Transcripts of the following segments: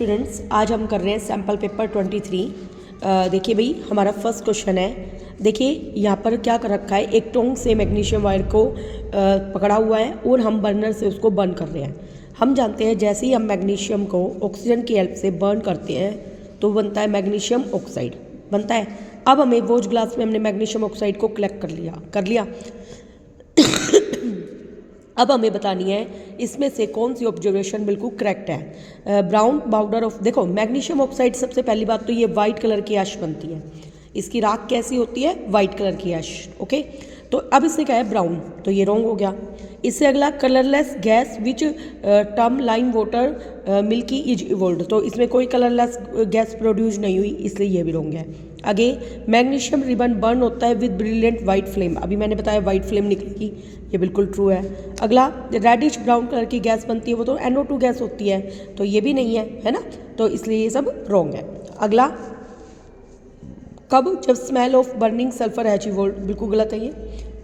Students, आज हम कर रहे हैं सैम्पल पेपर 23। देखिए भाई, हमारा फर्स्ट क्वेश्चन है। देखिए यहाँ पर क्या कर रखा है, एक टोंग से मैग्नीशियम वायर को पकड़ा हुआ है और हम बर्नर से उसको बर्न कर रहे हैं। हम जानते हैं जैसे ही हम मैग्नीशियम को ऑक्सीजन की हेल्प से बर्न करते हैं तो बनता है मैग्नीशियम ऑक्साइड बनता है। अब हमें वोज ग्लास में हमने मैग्नीशियम ऑक्साइड को कलेक्ट कर लिया। अब हमें बतानी है इसमें से कौन सी ऑब्जर्वेशन बिल्कुल करेक्ट है। ब्राउन पाउडर ऑफ, देखो मैग्नीशियम ऑक्साइड, सबसे पहली बात तो ये वाइट कलर की ऐश बनती है। इसकी राख कैसी होती है? वाइट कलर की ऐश। ओके, तो अब इसने कहा है ब्राउन, तो ये रॉन्ग हो गया। इससे अगला colourless gas which term line water milky is evolved, तो इसमें कोई कलरलेस गैस प्रोड्यूस नहीं हुई, इसलिए ये भी रॉन्ग है। आगे मैग्नीशियम रिबन बर्न होता है विद ब्रिलियंट वाइट फ्लेम, अभी मैंने बताया वाइट फ्लेम निकलेगी, ये बिल्कुल ट्रू है। अगला रेडिश ब्राउन कलर की गैस बनती है, वो तो NO2 गैस होती है, तो ये भी नहीं है ना, तो इसलिए ये सब रॉन्ग है। अगला कब? जब smell of burning sulphur has evolved, बिल्कुल गलत है ये।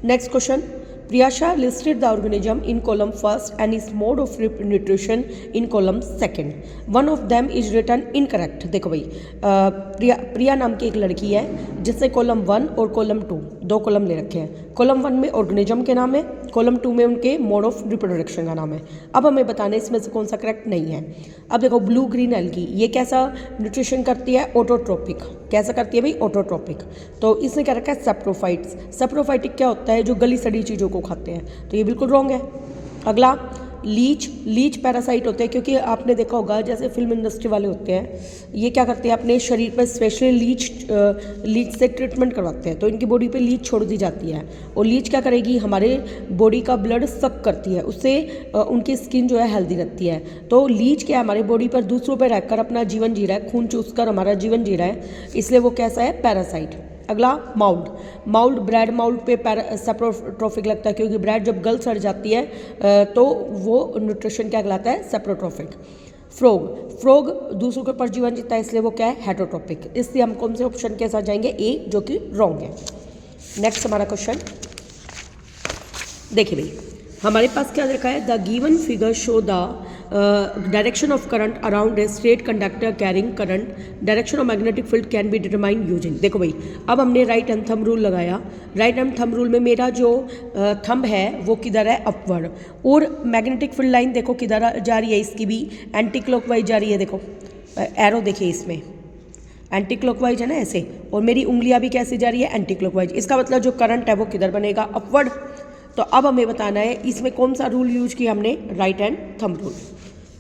नेक्स्ट क्वेश्चन, प्रियाशा listed the organism in column first and is mode of nutrition in column second, one of them is written incorrect. देखो भाई, प्रिया नाम की एक लड़की है जिसने कॉलम 1 और कॉलम 2 दो कॉलम ले रखे हैं। कॉलम 1 में ऑर्गेनिज्म के नाम है, कॉलम 2 में उनके मोड ऑफ रिप्रोडक्शन का नाम है। अब हमें बताना है इसमें से कौन सा करेक्ट नहीं है। अब देखो ब्लू ग्रीन एल्गी, ये कैसा न्यूट्रिशन करती है? ऑटोट्रोपिक। कैसा करती है भाई? ऑटोट्रोपिक। तो इसने क्या रखा है? सेप्रोफाइट्स। सेप्रोफाइटिक क्या होता है? जो गली सड़ी चीज़ों को खाते हैं, तो ये बिल्कुल रॉन्ग है। अगला लीच पैरासाइट होते हैं, क्योंकि आपने देखा होगा जैसे फिल्म इंडस्ट्री वाले होते हैं, ये क्या करते हैं अपने शरीर पर स्पेशली लीच से ट्रीटमेंट करवाते हैं, तो इनकी बॉडी पे लीच छोड़ दी जाती है। और लीच क्या करेगी? हमारे बॉडी का ब्लड सक करती है, उससे उनकी स्किन जो है हेल्दी रहती है। तो लीच क्या है? हमारे बॉडी पर दूसरों पर रहकर अपना जीवन जी रहा है, खून चूस कर हमारा जीवन जी रहा है, इसलिए वो कैसा है? पैरासाइट। अगला माउल्ड ब्रेड माउल्ड पे सेप्रोट्रोफिक लगता है, क्योंकि ब्रेड जब गल सड़ जाती है तो वो न्यूट्रिशन क्या कहलाता है? सेप्रोट्रोफिक। फ्रॉग दूसरों के ऊपर जीवन जीता है, इसलिए वो क्या है? हेटरोट्रोपिक। इसलिए हम कौन से ऑप्शन के साथ जाएंगे? ए, जो कि रॉन्ग है। नेक्स्ट हमारा क्वेश्चन देखिए भाई, हमारे पास क्या लिखा है? The given figure show the direction of current around a straight conductor carrying current, direction of magnetic field can be determined using. देखो भाई, अब हमने राइट हैंड थंब रूल लगाया। राइट हैंड थंब रूल में मेरा जो थंब है वो किधर है? अपवर्ड। और मैग्नेटिक फील्ड लाइन देखो किधर जा रही है, इसकी भी एंटी क्लॉकवाइज जा रही है। देखो एरो देखिए, इसमें एंटी क्लॉकवाइज है ना ऐसे, और मेरी उंगलियां भी कैसे जा रही है? Anti clockwise. इसका मतलब जो करंट है वो किधर बनेगा? अपवर्ड। तो अब हमें बताना है इसमें कौन सा रूल यूज किया हमने? Right hand thumb rule.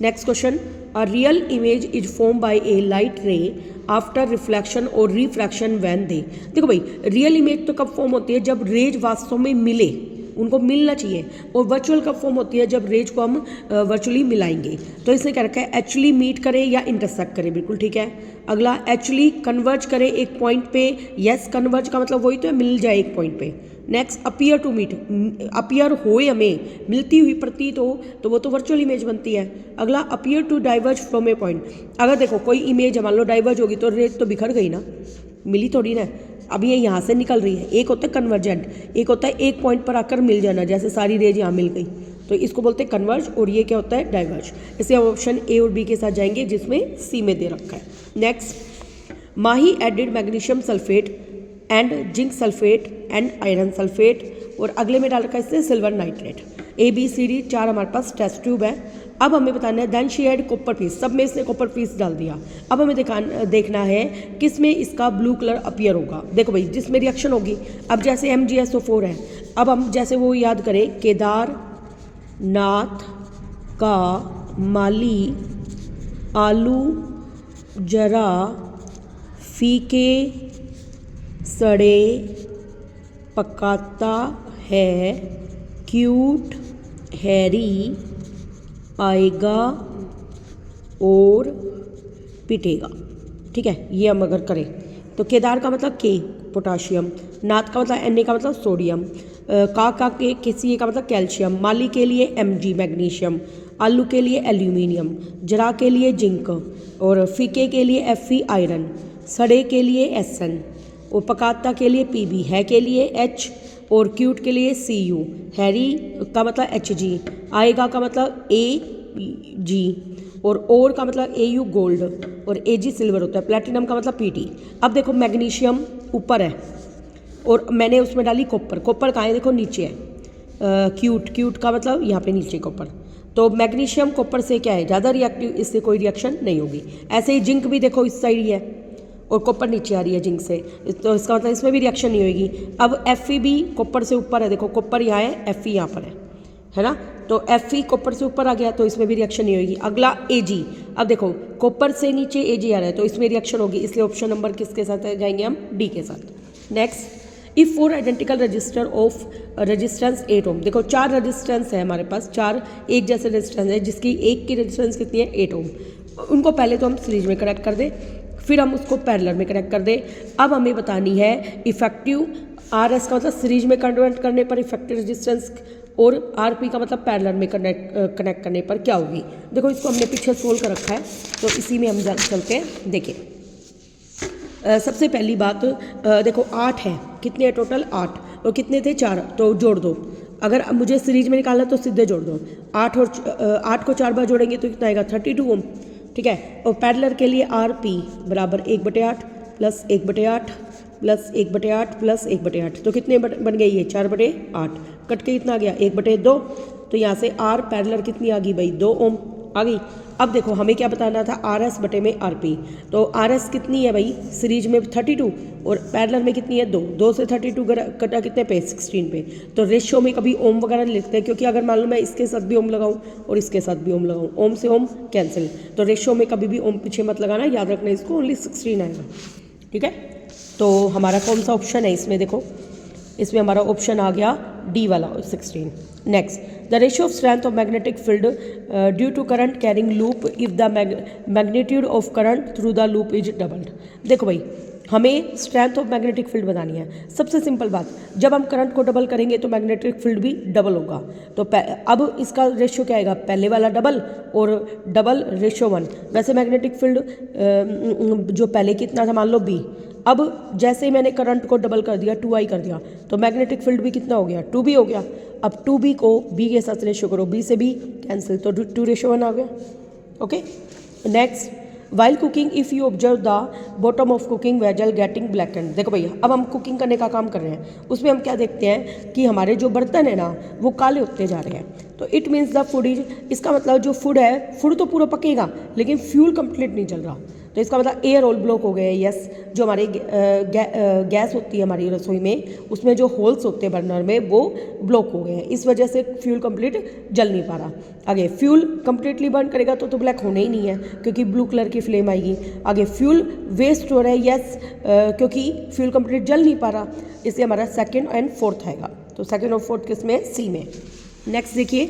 Next question, a real image is form by A light रे आफ्टर रिफ्लेक्शन और रिफ्रैक्शन व्हेन दे। देखो भाई, रियल इमेज तो कब फॉर्म होती है? जब रेज वास्तव में मिले, उनको मिलना चाहिए। और वर्चुअल कब फॉर्म होती है? जब रेज को हम वर्चुअली मिलाएंगे। तो इसने क्या रखा है? एक्चुअली मीट करे या इंटरसेक्ट करे, बिल्कुल ठीक है। अगला एक्चुअली कन्वर्ज करे एक पॉइंट पे, यस कन्वर्ज का मतलब वही तो है, मिल जाए एक पॉइंट पे। Next appear to meet, appear हो हमें, मिलती हुई प्रतीत हो, तो वो तो वर्चुअल इमेज बनती है। अगला appear to diverge from a point, अगर देखो कोई इमेज मान लो डाइवर्ज होगी तो रेज तो बिखर गई ना, मिली थोड़ी ना, अब ये यहाँ से निकल रही है। एक होता है कन्वर्जेंट, एक होता है एक पॉइंट पर आकर मिल जाना, जैसे सारी रेज यहाँ मिल गई, तो इसको बोलते हैं कन्वर्ज। और ये क्या होता है? डाइवर्ज। इसलिए हम ऑप्शन ए और बी के साथ जाएंगे, जिसमें सी में दे रखा है। Next, Mahi added magnesium sulphate and zinc sulphate and iron sulphate, और अगले में डाल रखा है इससे सिल्वर नाइट्रेट। ABCD 4 हमारे पास टेस्ट ट्यूब है। अब हमें बताना है then she add copper piece, सब में इसने कॉपर पीस डाल दिया। अब हमें देखना है किस में इसका ब्लू कलर अपीयर होगा। देखो भाई, जिसमें रिएक्शन होगी, अब जैसे MgSO4 है, अब हम जैसे वो याद करें, केदारनाथ का माली आलू जरा फीके सड़े पकाता है, क्यूट हैरी आएगा और पिटेगा। ठीक है, ये हम अगर करें तो केदार का मतलब के पोटाशियम, नाथ का मतलब Na का मतलब सोडियम, का के सी का मतलब कैल्शियम, माली के लिए Mg मैग्नीशियम, आलू के लिए एल्यूमिनियम, जरा के लिए जिंक, और फीके के लिए Fe आयरन, सड़े के लिए Sn, और पकाता के लिए Pb, है के लिए H, और क्यूट के लिए Cu, हैरी का मतलब Hg, आएगा का मतलब Ag, और का मतलब AU गोल्ड और AG सिल्वर होता है, प्लेटिनम का मतलब PT। अब देखो मैग्नीशियम ऊपर है और मैंने उसमें डाली कॉपर, कॉपर कहाँ है देखो नीचे है, क्यूट का मतलब यहाँ पे नीचे कॉपर। तो मैग्नीशियम कॉपर से क्या है ज़्यादा रिएक्टिव, इससे कोई रिएक्शन नहीं होगी। ऐसे ही जिंक भी देखो इस साइड ही है और कॉपर नीचे आ रही है जिंक से, तो इसका मतलब इसमें भी रिएक्शन नहीं होगी। अब Fe भी कॉपर से ऊपर है, देखो कॉपर यहाँ है, Fe यहाँ पर है ना, तो Fe कॉपर से ऊपर आ गया तो इसमें भी रिएक्शन नहीं होगी। अगला Ag, अब देखो कॉपर से नीचे Ag आ रहा है तो इसमें रिएक्शन होगी, इसलिए ऑप्शन नंबर किसके साथ जाएंगे हम, डी के साथ। Next, if 4 identical register of resistance 8 ओम, देखो 4 रेजिस्टेंस है हमारे पास, 4 एक जैसे रेजिस्टेंस है जिसकी एक की रेजिस्टेंस कितनी है 8 ओम। उनको पहले तो हम सीरीज में कनेक्ट कर दें, फिर हम उसको पैरेलल में कनेक्ट कर दें। अब हमें बतानी है इफेक्टिव RS का मतलब सीरीज में कन्वर्ट करने पर इफेक्टिव रेजिस्टेंस, और RP का मतलब पैरेलल में कनेक्ट करने पर क्या होगी। देखो इसको हमने पीछे सोल्व कर रखा है तो इसी में हम चलते हैं। देखिए सबसे पहली बात देखो 8 है, कितने हैं टोटल 8, और कितने थे 4, तो जोड़ दो। अगर मुझे सीरीज में निकालना तो सीधे जोड़ दो, 8 और 8 को 4 बार जोड़ेंगे तो कितना आएगा 32 ओम, ठीक है। और पैरेलल के लिए RP बराबर 1/8 प्लस 1/8 प्लस 1/8 प्लस 1/8, तो कितने बन गए ये 4/8, कट के कितना आ गया 1/2, तो यहाँ से R पैरेलल कितनी आ गई भाई 2 ओम आ गई। अब देखो हमें क्या बताना था RS बटे में RP, तो RS कितनी है भाई सीरीज में 32 और पैरेलल में कितनी है 2, 2 से 32 कटा कितने पे 16 पे। तो रेशियो में कभी ओम वगैरह नहीं लिखते क्योंकि अगर मान लो मैं इसके साथ भी ओम लगाऊं और इसके साथ भी ओम लगाऊं, ओम से ओम कैंसिल, तो रेशियो में कभी भी ओम पीछे मत लगाना, याद रखना इसको, ओनली 16 आएगा, ठीक है। तो हमारा कौन सा ऑप्शन है इसमें, देखो इसमें हमारा ऑप्शन आ गया डी वाला 16। Next, the ratio of strength of magnetic field due to current carrying loop if the magnitude of current through the loop is doubled. देखो भाई हमें स्ट्रेंथ ऑफ मैग्नेटिक फील्ड बनानी है। सबसे सिंपल बात, जब हम करंट को डबल करेंगे तो मैग्नेटिक फील्ड भी डबल होगा। तो अब इसका रेशियो क्या आएगा, पहले वाला डबल और डबल रेशियो 1। वैसे मैग्नेटिक फील्ड जो पहले कितना था मान लो B, अब जैसे ही मैंने करंट को डबल कर दिया 2I कर दिया तो मैग्नेटिक फील्ड भी कितना हो गया 2B हो गया। अब 2B को B के साथ रेशियो करो, B से B कैंसिल, तो 2:1 आ गया। Okay next, while cooking if you observe the bottom of cooking vessel getting blackened. देखो भैया अब हम कुकिंग करने का काम कर रहे हैं, उसमें हम क्या देखते हैं कि हमारे जो बर्तन है ना वो काले होते जा रहे हैं, तो it means the food is, इसका मतलब जो फूड है, फूड तो पूरा पकेगा लेकिन फ्यूल कंप्लीट नहीं चल रहा, तो इसका मतलब एयर होल ब्लॉक हो गए। यस, जो हमारी गैस होती है हमारी रसोई में, उसमें जो होल्स होते हैं बर्नर में वो ब्लॉक हो गए हैं, इस वजह से फ्यूल कंप्लीट जल नहीं पा रहा। आगे फ्यूल कंप्लीटली बर्न करेगा तो ब्लैक होने ही नहीं है क्योंकि ब्लू कलर की फ्लेम आएगी। आगे फ्यूल वेस्ट हो रहा है, यस क्योंकि फ्यूल कंप्लीट जल नहीं पा रहा, इसलिए हमारा सेकेंड एंड फोर्थ आएगा। तो सेकेंड और फोर्थ किस में, सी में। नेक्स्ट देखिए,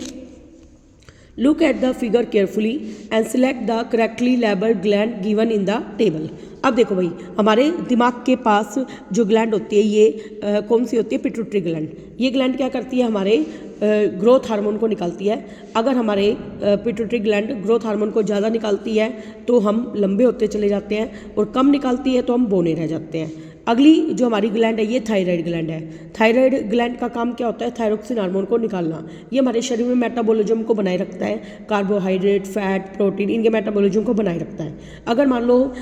Look at the figure carefully and select the correctly labeled gland given in the table. अब देखो भाई हमारे दिमाग के पास जो ग्लैंड होती है ये कौन सी होती है, पिट्यूटरी ग्लैंड। ये ग्लैंड क्या करती है, हमारे ग्रोथ हार्मोन को निकालती है। अगर हमारे पिट्यूटरी ग्लैंड ग्रोथ हार्मोन को ज़्यादा निकालती है तो हम लंबे होते चले जाते हैं, और कम निकालती है तो हम बौने रह जाते हैं। अगली जो हमारी ग्लैंड है ये थायराइड ग्लैंड है। थायराइड ग्लैंड का काम क्या होता है, थायरोक्सिन हार्मोन को निकालना। ये हमारे शरीर में मेटाबॉलिज्म को बनाए रखता है, कार्बोहाइड्रेट, फैट, प्रोटीन, इनके मेटाबॉलिज्म को बनाए रखता है। अगर मान लो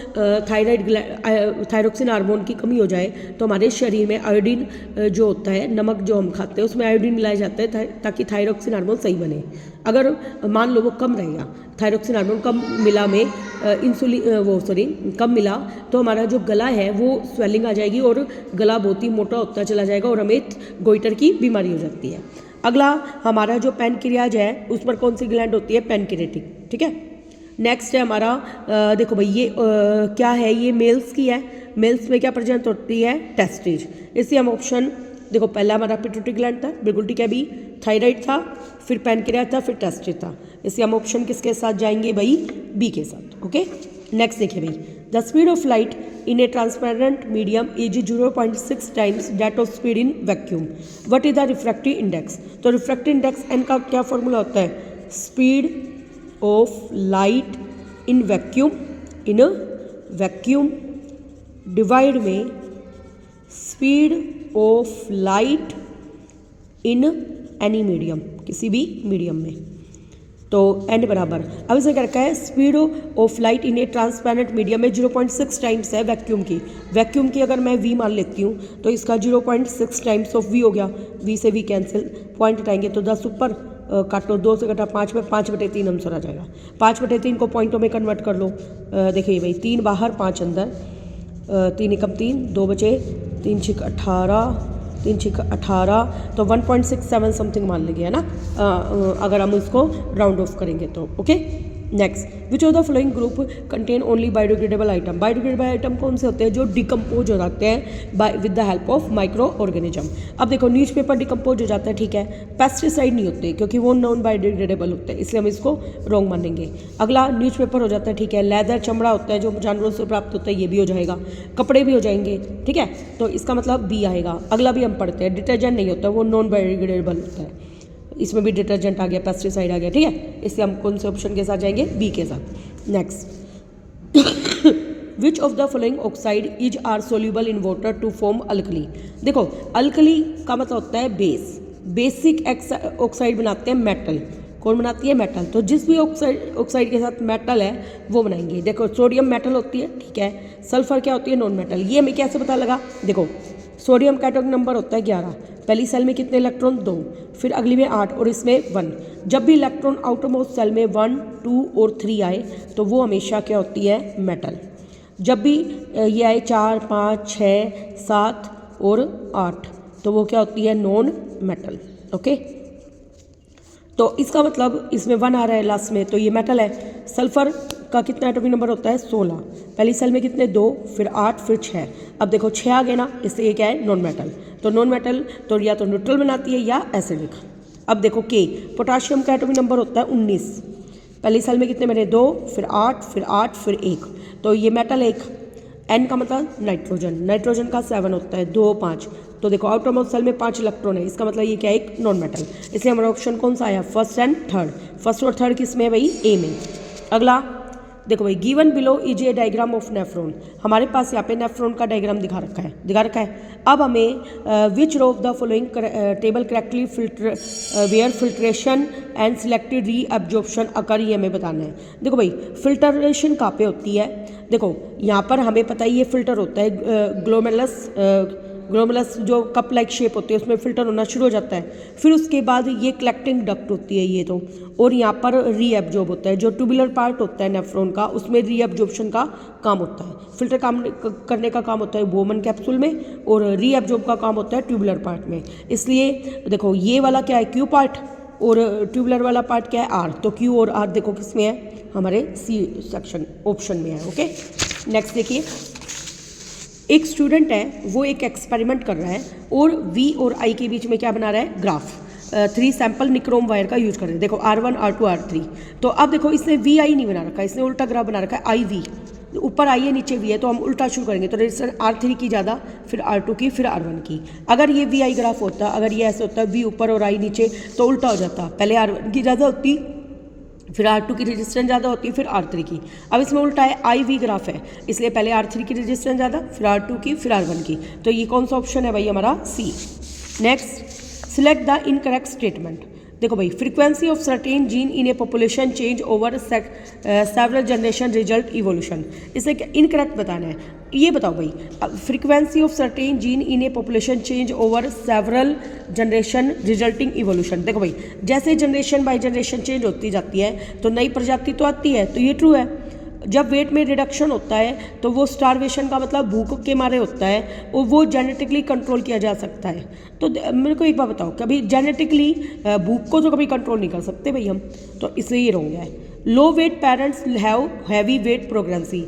थायरोक्सिन हार्मोन की कमी हो जाए तो हमारे शरीर में आयोडीन जो होता है, नमक जो हम खाते हैं उसमें आयोडीन मिलाया जाता है ताकि थायरोक्सिन हार्मोन सही बने। अगर मान लो वो कम रहेगा, थायरोक्सिन हार्मोन कम मिला में कम मिला तो हमारा जो गला है वो स्वेलिंग आ जाएगी और गला बहुत ही मोटा होता चला जाएगा और हमें गोइटर की बीमारी हो जाती है। अगला हमारा जो पैनक्रियाज है उस पर कौन सी ग्लैंड होती है, पैनक्रियाटिक, ठीक है। नेक्स्ट है हमारा देखो भाई ये क्या है, ये मेल्स की है। मेल्स में क्या प्रेजेंट होती है, टेस्टिज। इससे हम ऑप्शन देखो, पहला हमारा पिट्यूटरी ग्लैंड था, बिल्कुल ठीक है, बी थायराइड था, फिर पैनक्रियाज था, फिर टेस्टिज था। इससे हम ऑप्शन किसके साथ जाएंगे भाई, बी के साथ। ओके नेक्स्ट देखिए भाई, the speed of light in a transparent medium is 0.6 times that of speed in vacuum. What is the refractive index. तो रिफ्रैक्टिव इंडेक्स एन का क्या फॉर्मूला होता है, speed of light in vacuum divide में speed of light in any medium, किसी भी medium में। तो n बराबर, अब इसे क्या रखा है, speed of light in a transparent medium में 0.6 टाइम्स है वैक्यूम की अगर मैं v मान लेती हूँ तो इसका 0.6 टाइम्स ऑफ v हो गया, v से v कैंसिल, पॉइंट हटाएंगे तो 10 ऊपर, काटो 2 से कटा 5 में, 5/3 आंसर आ जाएगा। 5/3 को पॉइंटों में कन्वर्ट कर लो, देखिए भाई 3 बाहर 5 अंदर, 3 एकम 3, 2 बचे, 3 छिक 18, 3 छिक 18, तो 1.67 समथिंग मान लेंगे, है ना, अगर हम इसको राउंड ऑफ करेंगे तो। Okay, next, which of the following group contain only biodegradable item. Biodegradable item कौन से होते हैं, जो डिकम्पोज हो जाते हैं by with the help of microorganism. अब देखो न्यूज़पेपर डिकम्पोज हो जाता है, ठीक है, पेस्टिसाइड नहीं होते क्योंकि वो नॉन बायोडिग्रेडेबल होते हैं, इसलिए हम इसको रॉन्ग मानेंगे। अगला न्यूज़पेपर हो जाता है, ठीक है, लेदर चमड़ा होता है जो जानवरों से प्राप्त होता है, ये भी हो जाएगा, कपड़े भी हो जाएंगे, ठीक है, तो इसका मतलब बी आएगा। अगला भी हम पढ़ते हैं, डिटर्जेंट नहीं होता, वो नॉन बायोडिग्रेडेबल होता है, इसमें भी डिटर्जेंट आ गया, पेस्टिसाइड आ गया, ठीक है, इससे हम कौन से ऑप्शन के साथ जाएंगे, बी के साथ। Next, which of the following oxide is are soluble in water to form alkali. देखो अल्कली का मतलब होता है बेस, बेसिक ऑक्साइड बनाते हैं मेटल, कौन बनाती है, मेटल, तो जिस भी ऑक्साइड के साथ मेटल है वो बनाएंगे। देखो सोडियम मेटल होती है, ठीक है, सल्फर क्या होती है, नॉन मेटल। ये हमें कैसे पता लगा, देखो सोडियम का एटॉमिक नंबर होता है 11, पहली सेल में कितने इलेक्ट्रॉन, 2, फिर अगली में 8 और इसमें 1। जब भी इलेक्ट्रॉन आउटरमोस्ट सेल में 1, 2 और 3 आए तो वो हमेशा क्या होती है, मेटल। जब भी ये आए 4, 5, 6, 7 और 8 तो वो क्या होती है, नॉन मेटल। ओके, तो इसका मतलब इसमें 1 आ रहा है लास्ट में, तो ये मेटल है। सल्फर का कितना एटॉमिक नंबर होता है, 16, पहली सेल में कितने, 2, फिर 8, फिर 6। अब देखो 6 आ गए ना, इससे ये क्या है, नॉन मेटल। तो नॉन मेटल तो या तो न्यूट्रल बनाती है या एसिडिक। अब देखो के, पोटाशियम का एटॉमिक नंबर होता है 19, पहली सेल में कितने मेरे, 2, फिर 8, फिर 8, फिर 1, तो ये मेटल 1। एन का मतलब नाइट्रोजन, नाइट्रोजन का 7 होता है, 2, 5, तो देखो आउटरमोस्ट सेल में 5 इलेक्ट्रॉन है, इसका मतलब ये क्या है, एक नॉन मेटल। इसलिए हमारा ऑप्शन कौन सा आया, फर्स्ट एंड थर्ड। फर्स्ट और थर्ड किस में है भाई, ए में। अगला देखो भाई, given below is a diagram of nephron, हमारे पास यहाँ पे नेफ्रॉन का डायग्राम दिखा रखा है। अब हमें which row of the following table correctly filter where filtration and selected reabsorption occur, ये हमें बताना है। देखो भाई फिल्टरेशन कहाँ पे होती है, देखो यहाँ पर हमें पता है ये फिल्टर होता है ग्लोमेरुलस जो कप लाइक शेप होती है उसमें फिल्टर होना शुरू हो जाता है, फिर उसके बाद ये कलेक्टिंग डक्ट होती है ये तो, और यहाँ पर रीएब्जॉर्ब होता है, जो ट्यूबुलर पार्ट होता है नेफ्रॉन का उसमें रीएब्जॉर्प्शन का काम होता है। फिल्टर काम करने का काम होता है बोमन कैप्सूल में, और रीएब्जॉर्ब का काम होता है ट्यूबुलर पार्ट में। इसलिए देखो ये वाला क्या है, क्यू पार्ट, और ट्यूबुलर वाला पार्ट क्या है, आर, तो क्यू और आर देखो किस में है, हमारे सी सेक्शन ऑप्शन में है। ओके, नेक्स्ट देखिए, एक स्टूडेंट है वो एक एक्सपेरिमेंट कर रहा है और V और I के बीच में क्या बना रहा है, ग्राफ। 3 सैंपल निक्रोम वायर का यूज कर रहे हैं, देखो R1, R2, R3। तो अब देखो इसने VI नहीं बना रखा, इसने उल्टा ग्राफ बना रखा है, IV, ऊपर I है नीचे V है, तो हम उल्टा शुरू करेंगे। तो रेजिस्टेंस R3 की ज़्यादा, फिर R2 की, फिर R1 की। अगर ये VI ग्राफ होता, अगर ये ऐसे होता V ऊपर और I नीचे, तो उल्टा हो जाता, पहले R1 की ज़्यादा होती, फिर R2 की रेजिस्टेंस ज़्यादा होती है, फिर R3 की। अब इसमें उल्टा है, IV ग्राफ है, इसलिए पहले R3 की रेजिस्टेंस ज़्यादा, फिर R2 की, फिर R1 की। तो ये कौन सा ऑप्शन है भाई, हमारा C। Next, select the incorrect statement. देखो भाई, frequency of certain gene in A population change over several generation result evolution, इसे इनकरेक्ट बताना है। ये बताओ भाई, frequency of certain gene in A population change over several generation resulting evolution. देखो भाई, जैसे जनरेशन बाय जनरेशन चेंज होती जाती है तो नई प्रजाति तो आती है, तो ये ट्रू है। जब वेट में रिडक्शन होता है तो वो स्टारवेशन का मतलब भूख के मारे होता है, और वो जेनेटिकली कंट्रोल किया जा सकता है। तो मेरे को एक बात बताओ, कभी जेनेटिकली भूख को तो कभी कंट्रोल नहीं कर सकते भाई हम, तो इसलिए ये रॉन्ग है। Low weight parents have heavy weight pregnancy,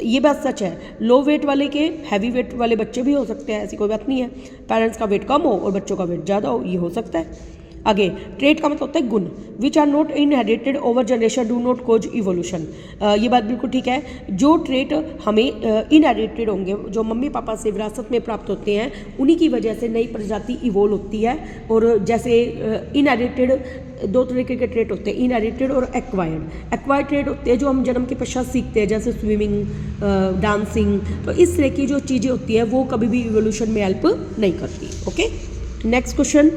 ये बात सच है, लो वेट वाले के हैवी वेट वाले बच्चे भी हो सकते हैं, ऐसी कोई बात नहीं है। पेरेंट्स का वेट कम हो और बच्चों का वेट ज़्यादा हो, ये हो सकता है। आगे, ट्रेट का मतलब होता है गुण, which are not inherited over generation do not cause evolution. ये बात बिल्कुल ठीक है, जो ट्रेट हमें इनहेरिटेड होंगे, जो मम्मी पापा से विरासत में प्राप्त होते हैं, उन्हीं की वजह से नई प्रजाति इवोल्व होती है। और जैसे इनहेरिटेड 2 तरीके के ट्रेट होते हैं, इनहेरिटेड और एक्वायर्ड। एक्वायर्ड ट्रेट होते हैं जो हम जन्म के पश्चात सीखते हैं, जैसे स्विमिंग, डांसिंग, तो इस तरह की जो चीज़ें होती है वो कभी भी इवोल्यूशन में हेल्प नहीं करती। Okay, next question,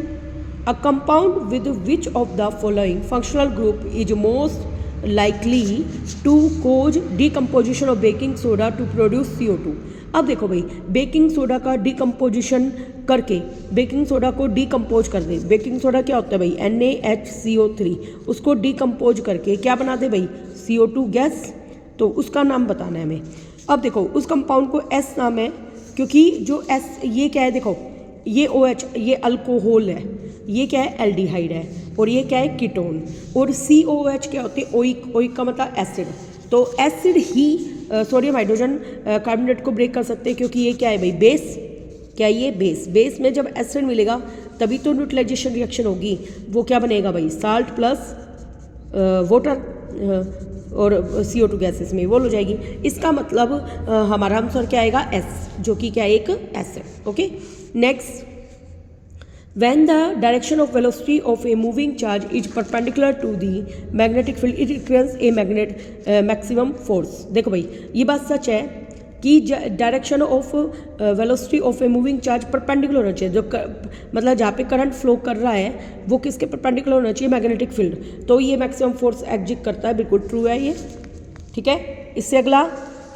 a compound with which of the following functional group is most likely to cause decomposition of baking soda to produce CO2। अब देखो भाई, बेकिंग सोडा का डिकम्पोजिशन करके बेकिंग सोडा को decompose कर दे। बेकिंग सोडा क्या होता है भाई, NaHCO3, उसको डिकम्पोज करके क्या बना दे भाई, CO2 गैस। तो उसका नाम बताना है हमें। अब देखो उस कंपाउंड को S नाम है, क्योंकि जो S ये क्या है, देखो ये OH ये अल्कोहल है, ये क्या है एल्डिहाइड है, और ये क्या है कीटोन, और COOH क्या होती है, ओइक। ओइक का मतलब एसिड। तो एसिड ही सोडियम हाइड्रोजन कार्बोनेट को ब्रेक कर सकते हैं, क्योंकि ये क्या है भाई, बेस। क्या ये बेस, बेस में जब एसिड मिलेगा तभी तो न्यूट्रलाइजेशन रिएक्शन होगी। वो क्या बनेगा भाई, साल्ट प्लस वाटर और CO2 गैसेस में इवॉल्व हो जाएगी। इसका मतलब हमारा आंसर क्या आएगा, S, जो कि क्या है, एक acid. Okay, next, when the direction of velocity of a moving charge is perpendicular to the magnetic field it creates a maximum force। देखो भाई ये बात सच है कि direction of velocity of a moving charge perpendicular होना चाहिए। जो मतलब जहाँ पे करंट फ्लो कर रहा है वो किसके परपेंडिकुलर होना चाहिए, मैग्नेटिक फील्ड। तो ये मैक्सिमम फोर्स एग्जिट करता है, बिल्कुल ट्रू है ये। ठीक है, इससे अगला,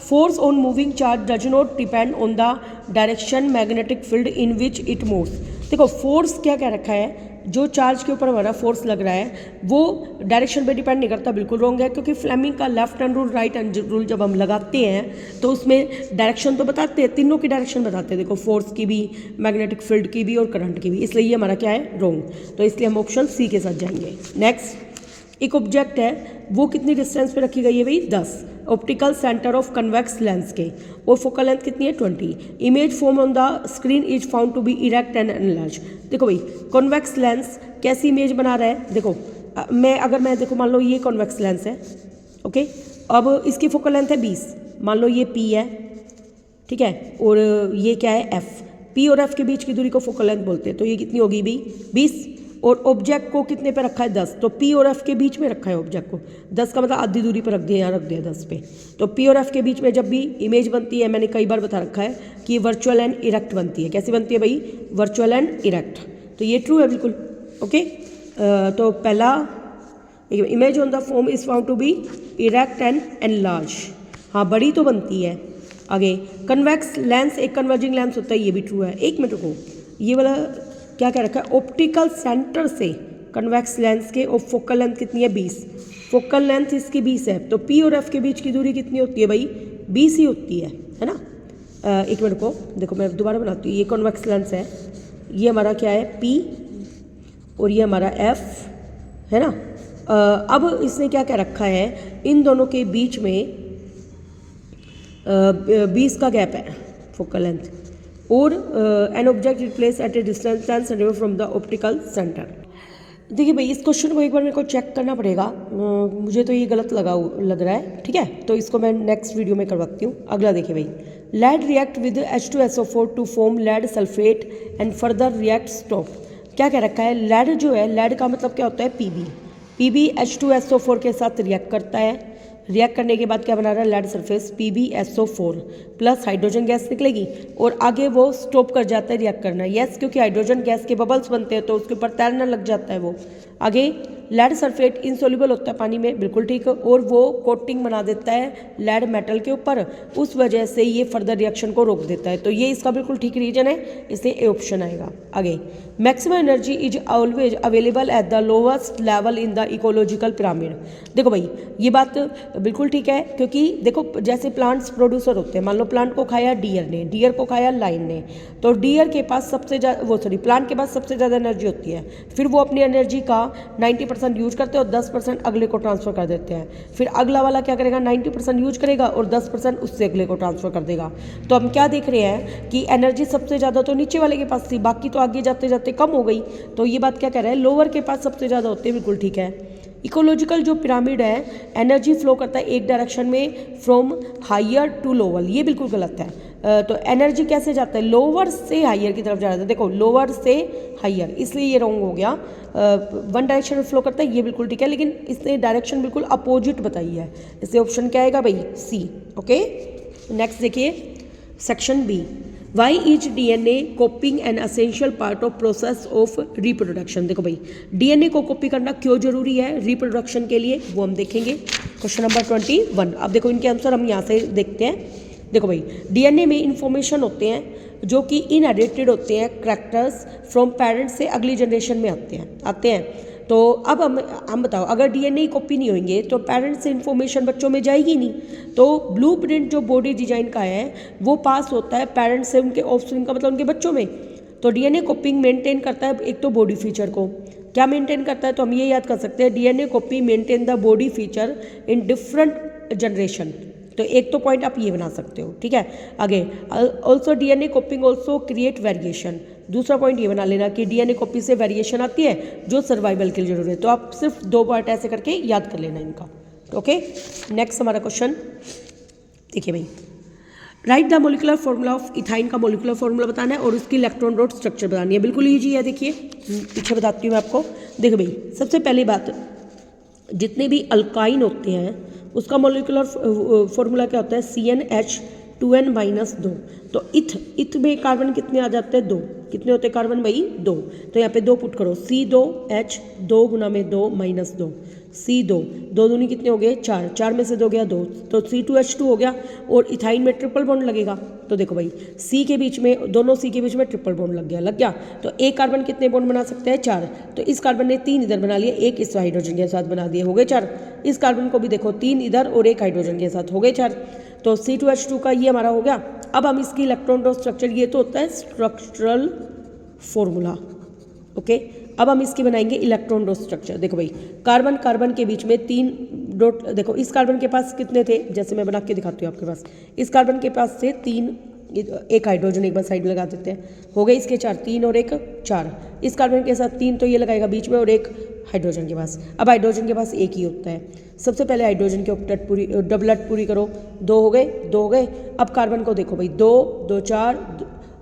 force on moving charge does not depend on the direction magnetic field in which it moves. देखो फोर्स क्या कह रखा है, जो चार्ज के ऊपर हमारा फोर्स लग रहा है वो डायरेक्शन पे डिपेंड नहीं करता, बिल्कुल रॉन्ग है। क्योंकि फ्लेमिंग का left hand rule, right hand rule जब हम लगाते हैं तो उसमें डायरेक्शन तो बताते हैं, तीनों की डायरेक्शन बताते हैं। देखो फोर्स की भी, मैग्नेटिक फील्ड की भी और करंट की भी, इसलिए ये हमारा क्या है, रॉन्ग। तो इसलिए हम ऑप्शन C के साथ जाएंगे। नेक्स्ट, एक ऑब्जेक्ट है, वो कितनी डिस्टेंस पे रखी गई है भाई, 10 optical centre of convex lens के, और फोकल लेंथ कितनी है, 20। Image form on the screen is found to be erect and enlarge. देखो भाई कॉन्वेक्स लेंस कैसी इमेज बना रहा है, देखो अगर मैं देखो मान लो ये कॉन्वेक्स लेंस है, ओके। अब इसकी फोकल लेंथ है 20, मान लो ये P है, ठीक है, और ये क्या है, F। P और F के बीच की दूरी को फोकल लेंथ बोलते हैं। तो ये कितनी होगी भाई, 20, और ऑब्जेक्ट को कितने पे रखा है, 10। तो P और F के बीच में रखा है ऑब्जेक्ट को, 10 का मतलब आधी दूरी पर रख दिया, यहाँ रख दिया 10 पे। तो P और F के बीच में जब भी इमेज बनती है, मैंने कई बार बता रखा है कि वर्चुअल एंड इरेक्ट बनती है। कैसी बनती है भाई, वर्चुअल एंड इरेक्ट। तो ये ट्रू है बिल्कुल, ओके। तो पहला, image on the form is found to be erect and enlarge, हाँ बड़ी तो बनती है। आगे, कन्वेक्स लेंस एक कन्वर्जिंग लेंस होता है, ये भी ट्रू है। एक मिनट को, ये वाला क्या कह रखा है, ऑप्टिकल सेंटर से कन्वेक्स लेंस के, और फोकल लेंथ कितनी है, 20। फोकल लेंथ इसकी 20 है, तो P और F के बीच की दूरी कितनी होती है भाई, 20 ही होती है ना। एक मिनट को देखो, मैं दोबारा बनाती हूँ। ये कॉन्वेक्स लेंस है, ये हमारा क्या है, P, और ये हमारा F है ना। अब इसने क्या कह रखा है, इन दोनों के बीच में 20 का गैप है फोकल लेंथ, और an object is place at A distance 10 centimetre from the optical centre. देखिए भाई इस क्वेश्चन को एक बार मेरे को चेक करना पड़ेगा, मुझे तो ये गलत लग रहा है, ठीक है। तो इसको मैं नेक्स्ट वीडियो में करवाती हूँ। अगला देखिए भाई, lead react with H2SO4 to form lead sulphate and further react stop. क्या कह रखा है, लेड जो है, लेड का मतलब क्या होता है, PB H2SO4 के साथ रिएक्ट करता है। रिएक्ट करने के बाद क्या बना रहा है, lead surface PbSO4 plus hydrogen gas निकलेगी, और आगे वो स्टॉप कर जाता है रिएक्ट करना। यस, क्योंकि हाइड्रोजन गैस के बबल्स बनते हैं तो उसके ऊपर तैरना लग जाता है वो। आगे, लेड सल्फेट इनसोल्यूबल होता है पानी में, बिल्कुल ठीक, और वो कोटिंग बना देता है लेड मेटल के ऊपर, उस वजह से ये फर्दर रिएक्शन को रोक देता है। तो ये इसका बिल्कुल ठीक रीजन है, इसलिए ए ऑप्शन आएगा। आगे, maximum energy is always available at the lowest level in the ecological pyramid. देखो भाई ये बात बिल्कुल ठीक है, क्योंकि देखो जैसे प्लांट्स प्रोड्यूसर होते हैं, मान लो प्लांट को खाया डियर ने, डियर को खाया लाइन ने, तो डियर के पास सबसे ज़्यादा प्लांट के पास सबसे ज़्यादा एनर्जी होती है। फिर वो अपनी एनर्जी का 90% यूज करते हैं और 10% अगले को ट्रांसफर कर देते हैं। फिर अगला वाला क्या करेगा, 90% यूज करेगा और 10% उससे अगले को ट्रांसफर कर देगा। तो हम क्या देख रहे हैं कि एनर्जी सबसे ज़्यादा तो नीचे वाले के पास थी, बाकी तो आगे जाते जाते कम हो गई। तो ये बात क्या कह रहा है, लोअर के पास सबसे ज़्यादा होते हैं, बिल्कुल ठीक है। इकोलॉजिकल जो पिरामिड है, एनर्जी फ्लो करता है एक डायरेक्शन में फ्रॉम हायर टू लोअर, ये बिल्कुल गलत है। तो एनर्जी कैसे जाता है, लोअर से हायर की तरफ जा रहा था, देखो लोअर से हायर, इसलिए ये रॉन्ग हो गया। वन डायरेक्शन में फ्लो करता है, ये बिल्कुल ठीक है, लेकिन इसने डायरेक्शन बिल्कुल अपोजिट बताई है, इसलिए ऑप्शन क्या आएगा भाई, सी। ओके, नेक्स्ट देखिए section B, why is DNA copying an essential part of process of reproduction. देखो भाई DNA को कॉपी करना क्यों जरूरी है रिप्रोडक्शन के लिए, वो हम देखेंगे। Question number 21। अब देखो इनके आंसर हम यहाँ से देखते हैं। देखो भाई DNA में इंफॉर्मेशन होते हैं जो कि इनहेरिटेड होते हैं कैरेक्टर्स फ्रॉम पेरेंट्स से अगली जनरेशन में आते हैं। तो अब हम बताओ, अगर DNA कॉपी नहीं होंगे तो पेरेंट्स से इंफॉर्मेशन बच्चों में जाएगी नहीं। तो ब्लूप्रिंट जो बॉडी डिजाइन का है वो पास होता है पेरेंट्स से उनके ऑफस्प्रिंग का मतलब उनके बच्चों में। तो DNA कॉपिंग मेंटेन करता है एक तो बॉडी फीचर को, क्या मेंटेन करता है, तो हम ये याद कर सकते हैं DNA copy maintain the body feature in different generation. तो एक तो पॉइंट आप ये बना सकते हो, ठीक है। आगे also DNA कॉपिंग also create variation. दूसरा पॉइंट ये बना लेना कि DNA कॉपी से वेरिएशन आती है जो सर्वाइवल के लिए जरूरी है। तो आप सिर्फ 2 पार्ट ऐसे करके याद कर लेना इनका। ओके, नेक्स्ट हमारा क्वेश्चन देखिए भाई, write the molecular formula of ethyne का मोलिकुलर फॉर्मूला बताना है और उसकी इलेक्ट्रॉन डॉट स्ट्रक्चर बतानी है। बिल्कुल ईजी है, देखिए पीछे बताती हूँ मैं आपको। देखो भाई सबसे पहली बात, जितने भी अल्काइन होते हैं उसका मोलिकुलर फॉर्मूला क्या होता है, CnH2n-2। तो इथ में कार्बन कितने आ जाते हैं, 2। कितने होते हैं कार्बन भाई, 2। तो यहाँ पे 2 पुट करो, C2H 2 गुना में 2 माइनस 2, C2 2 दूनी कितने हो गए, 4। 4 में से 2 गया 2, तो C2H2 हो गया। और इथाइन में ट्रिपल बॉन्ड लगेगा। तो देखो भाई C के बीच में, दोनों C के बीच में ट्रिपल बॉन्ड लग गया। तो एक कार्बन कितने बॉन्ड बना सकते हैं, 4। तो इस कार्बन ने 3 इधर बना लिए, एक इस हाइड्रोजन के साथ बना दिए, हो गए 4। इस कार्बन को भी देखो 3 इधर और एक हाइड्रोजन के साथ, हो गए 4। तो C2H2 का ये हमारा हो गया। अब हम इसकी इलेक्ट्रॉन डॉट स्ट्रक्चर, ये तो होता है स्ट्रक्चरल फॉर्मूला। ओके, अब हम इसकी बनाएंगे इलेक्ट्रॉन डॉट स्ट्रक्चर। देखो भाई कार्बन के बीच में 3 डॉट, देखो इस कार्बन के पास कितने थे, जैसे मैं बना के दिखाती हूँ आपके पास। इस कार्बन के पास से 3, एक हाइड्रोजन एक बार साइड में लगा देते हैं, हो गए इसके 4, 3 और 1 4। इस कार्बन के साथ 3 तो ये लगाएगा बीच में और एक हाइड्रोजन के पास। अब हाइड्रोजन के पास एक ही होता है। सबसे पहले हाइड्रोजन के डबलेट पूरी करो, 2 हो गए, 2 हो गए। अब कार्बन को देखो भाई 2 2 4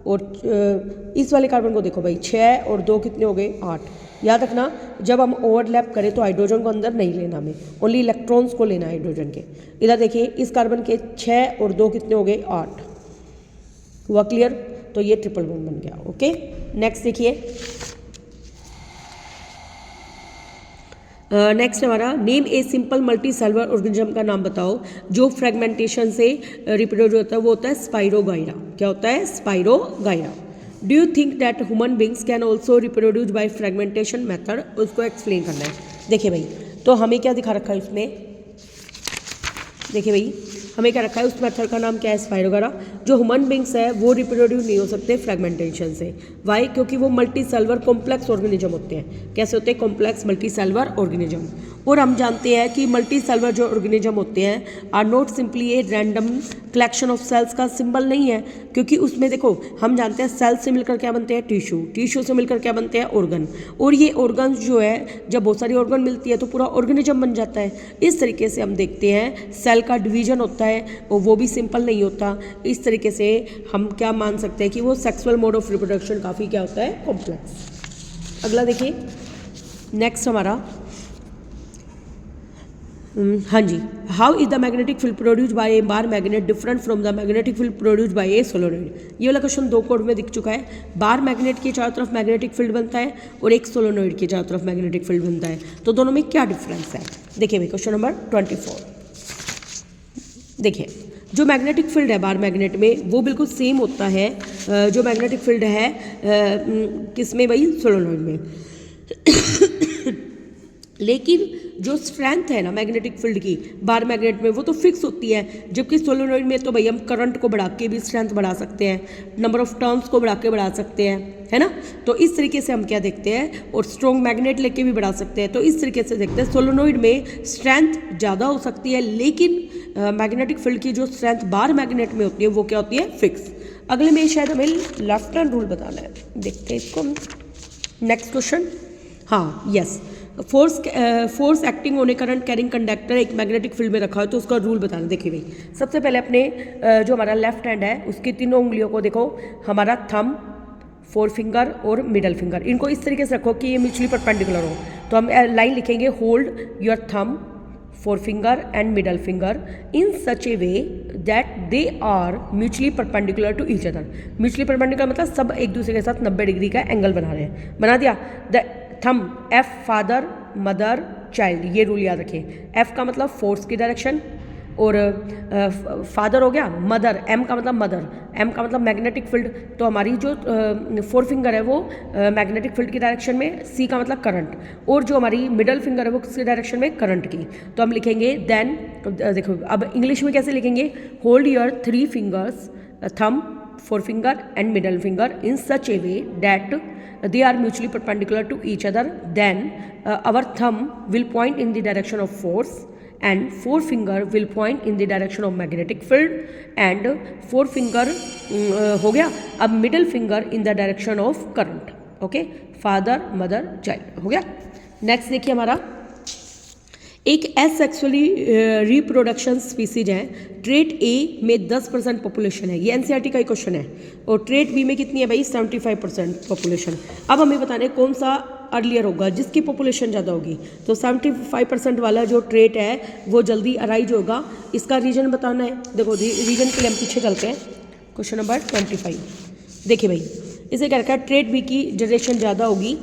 और इस वाले कार्बन को देखो भाई 6 और 2 कितने हो गए, 8। याद रखना जब हम ओवरलैप करें तो हाइड्रोजन को अंदर नहीं लेना, हमें ओनली इलेक्ट्रॉन्स को लेना है हाइड्रोजन के। इधर देखिए इस कार्बन के 6 और 2 कितने हो गए, 8। हुआ क्लियर? तो ये ट्रिपल बॉन्ड बन गया। ओके, नेक्स्ट देखिए, नेक्स्ट हमारा name a simple multi cellular organism का नाम बताओ जो फ्रेगमेंटेशन से रिप्रोड्यूस होता है, वो होता है स्पाइरोगाइरा। क्या होता है, spirogyra. Do you think that human beings can also reproduce by fragmentation method, उसको एक्सप्लेन करना है। देखिए भाई तो हमें क्या दिखा रखा है उसमें, देखिए भाई हमें क्या रखा है, उस मेथड का नाम क्या है, स्पाइरोगाइरा। जो ह्यूमन बींग्स है वो रिप्रोड्यूस नहीं हो सकते फ्रेगमेंटेशन से। वाई? क्योंकि वो मल्टी सेलुलर कॉम्प्लेक्स ऑर्गेनिज्म होते हैं। कैसे होते हैं, कॉम्प्लेक्स मल्टी सेलुलर ऑर्गेनिज्म। और हम जानते हैं कि मल्टी सेलुलर जो ऑर्गेनिज्म होते हैं are not simply a random collection of cells का सिंबल नहीं है, क्योंकि उसमें देखो हम जानते हैं सेल से मिलकर क्या बनते हैं, टिश्यू, टिश्यू से मिलकर क्या बनते हैं, ऑर्गन। और ये ऑर्गन्स जो है जब बहुत सारी ऑर्गन मिलती है तो पूरा ऑर्गेनिज्म बन जाता है। इस तरीके से हम देखते हैं सेल का डिवीजन होता है और वो भी सिंपल नहीं होता। इस तरीके से हम क्या मान सकते हैं कि वो सेक्सुअल मोड ऑफ रिप्रोडक्शन काफ़ी क्या होता है, कॉम्प्लेक्स। अगला देखिए, नेक्स्ट हमारा हाँ जी, how is the magnetic field produce by a bar magnet different from the magnetic field produce by a solenoid. ये वाला क्वेश्चन 2 कोड में दिख चुका है। बार मैग्नेट के चारों तरफ मैग्नेटिक फील्ड बनता है और एक सोलोनॉइड के चारों तरफ मैग्नेटिक फील्ड बनता है, तो दोनों में क्या डिफरेंस है। देखिए भाई क्वेश्चन नंबर 24, देखिए जो मैग्नेटिक फील्ड है बार मैग्नेट में वो बिल्कुल सेम होता है जो मैग्नेटिक फील्ड है किसमें भाई, सोलोनॉइड में। लेकिन जो स्ट्रेंथ है ना मैग्नेटिक फील्ड की बार मैग्नेट में वो तो फिक्स होती है, जबकि सोलोनॉइड में तो भाई हम करंट को बढ़ा के भी स्ट्रेंथ बढ़ा सकते हैं, नंबर ऑफ टर्न्स को बढ़ा के बढ़ा सकते हैं, है ना। तो इस तरीके से हम क्या देखते हैं, और स्ट्रॉन्ग मैग्नेट लेके भी बढ़ा सकते हैं। तो इस तरीके से देखते हैं सोलोनॉइड में स्ट्रेंथ ज़्यादा हो सकती है, लेकिन मैग्नेटिक फील्ड की जो स्ट्रेंथ बार मैग्नेट में होती है वो क्या होती है, फिक्स। अगले में शायद हमें लेफ्ट हैंड रूल बताना है, देखते हैं इसको। नेक्स्ट क्वेश्चन, हाँ yes, force acting on A current carrying conductor एक मैग्नेटिक फील्ड में रखा है तो उसका रूल बताना। देखिए भाई सबसे पहले अपने जो हमारा लेफ्ट हैंड है उसकी तीनों उंगलियों को देखो, हमारा थंब, 4 फिंगर और मिडल फिंगर, इनको इस तरीके से रखो कि ये म्यूचुअली परपेंडिकुलर हो। तो हम लाइन लिखेंगे, hold your thumb forefinger and middle finger in such a way that they are mutually perpendicular to each other. mutually perpendicular मतलब सब एक दूसरे के साथ 90 डिग्री का एंगल बना रहे हैं. बना दिया. The thumb F father mother child, ये रूल याद रखिए. एफ का मतलब फोर्स की डायरेक्शन और फादर हो गया. मदर एम का मतलब मदर, एम का मतलब मैग्नेटिक फील्ड. तो हमारी जो फोर फिंगर है वो मैग्नेटिक फील्ड की डायरेक्शन में, सी का मतलब करंट, और जो हमारी मिडल फिंगर है वो किसकी डायरेक्शन में, करंट की. तो हम लिखेंगे देन, देखो अब इंग्लिश में कैसे लिखेंगे, होल्ड योर 3 फिंगर्स थम four finger and middle finger in such A way that they are mutually perpendicular to each other, then our thumb will point in the direction of force and forefinger will point in the direction of magnetic field and forefinger हो गया. अब middle finger in the direction of current. Okay, father mother child हो गया. Next देखिए हमारा एक asexually reproduction species है. Trait ए में 10% पॉपुलेशन है, ये एनसीईआरटी का ही क्वेश्चन है. और ट्रेट बी में कितनी है भाई, 75% पॉपुलेशन. अब हमें बताना है कौन सा अर्लियर होगा, जिसकी पॉपुलेशन ज़्यादा होगी. तो 75% वाला जो ट्रेट है वो जल्दी अराइज होगा. इसका रीजन बताना है. देखो रीजन के लिए हम पीछे चलते हैं. क्वेश्चन नंबर 25 देखिए भाई, इसे क्या रखा है, ट्रेट बी की जनरेशन ज़्यादा होगी.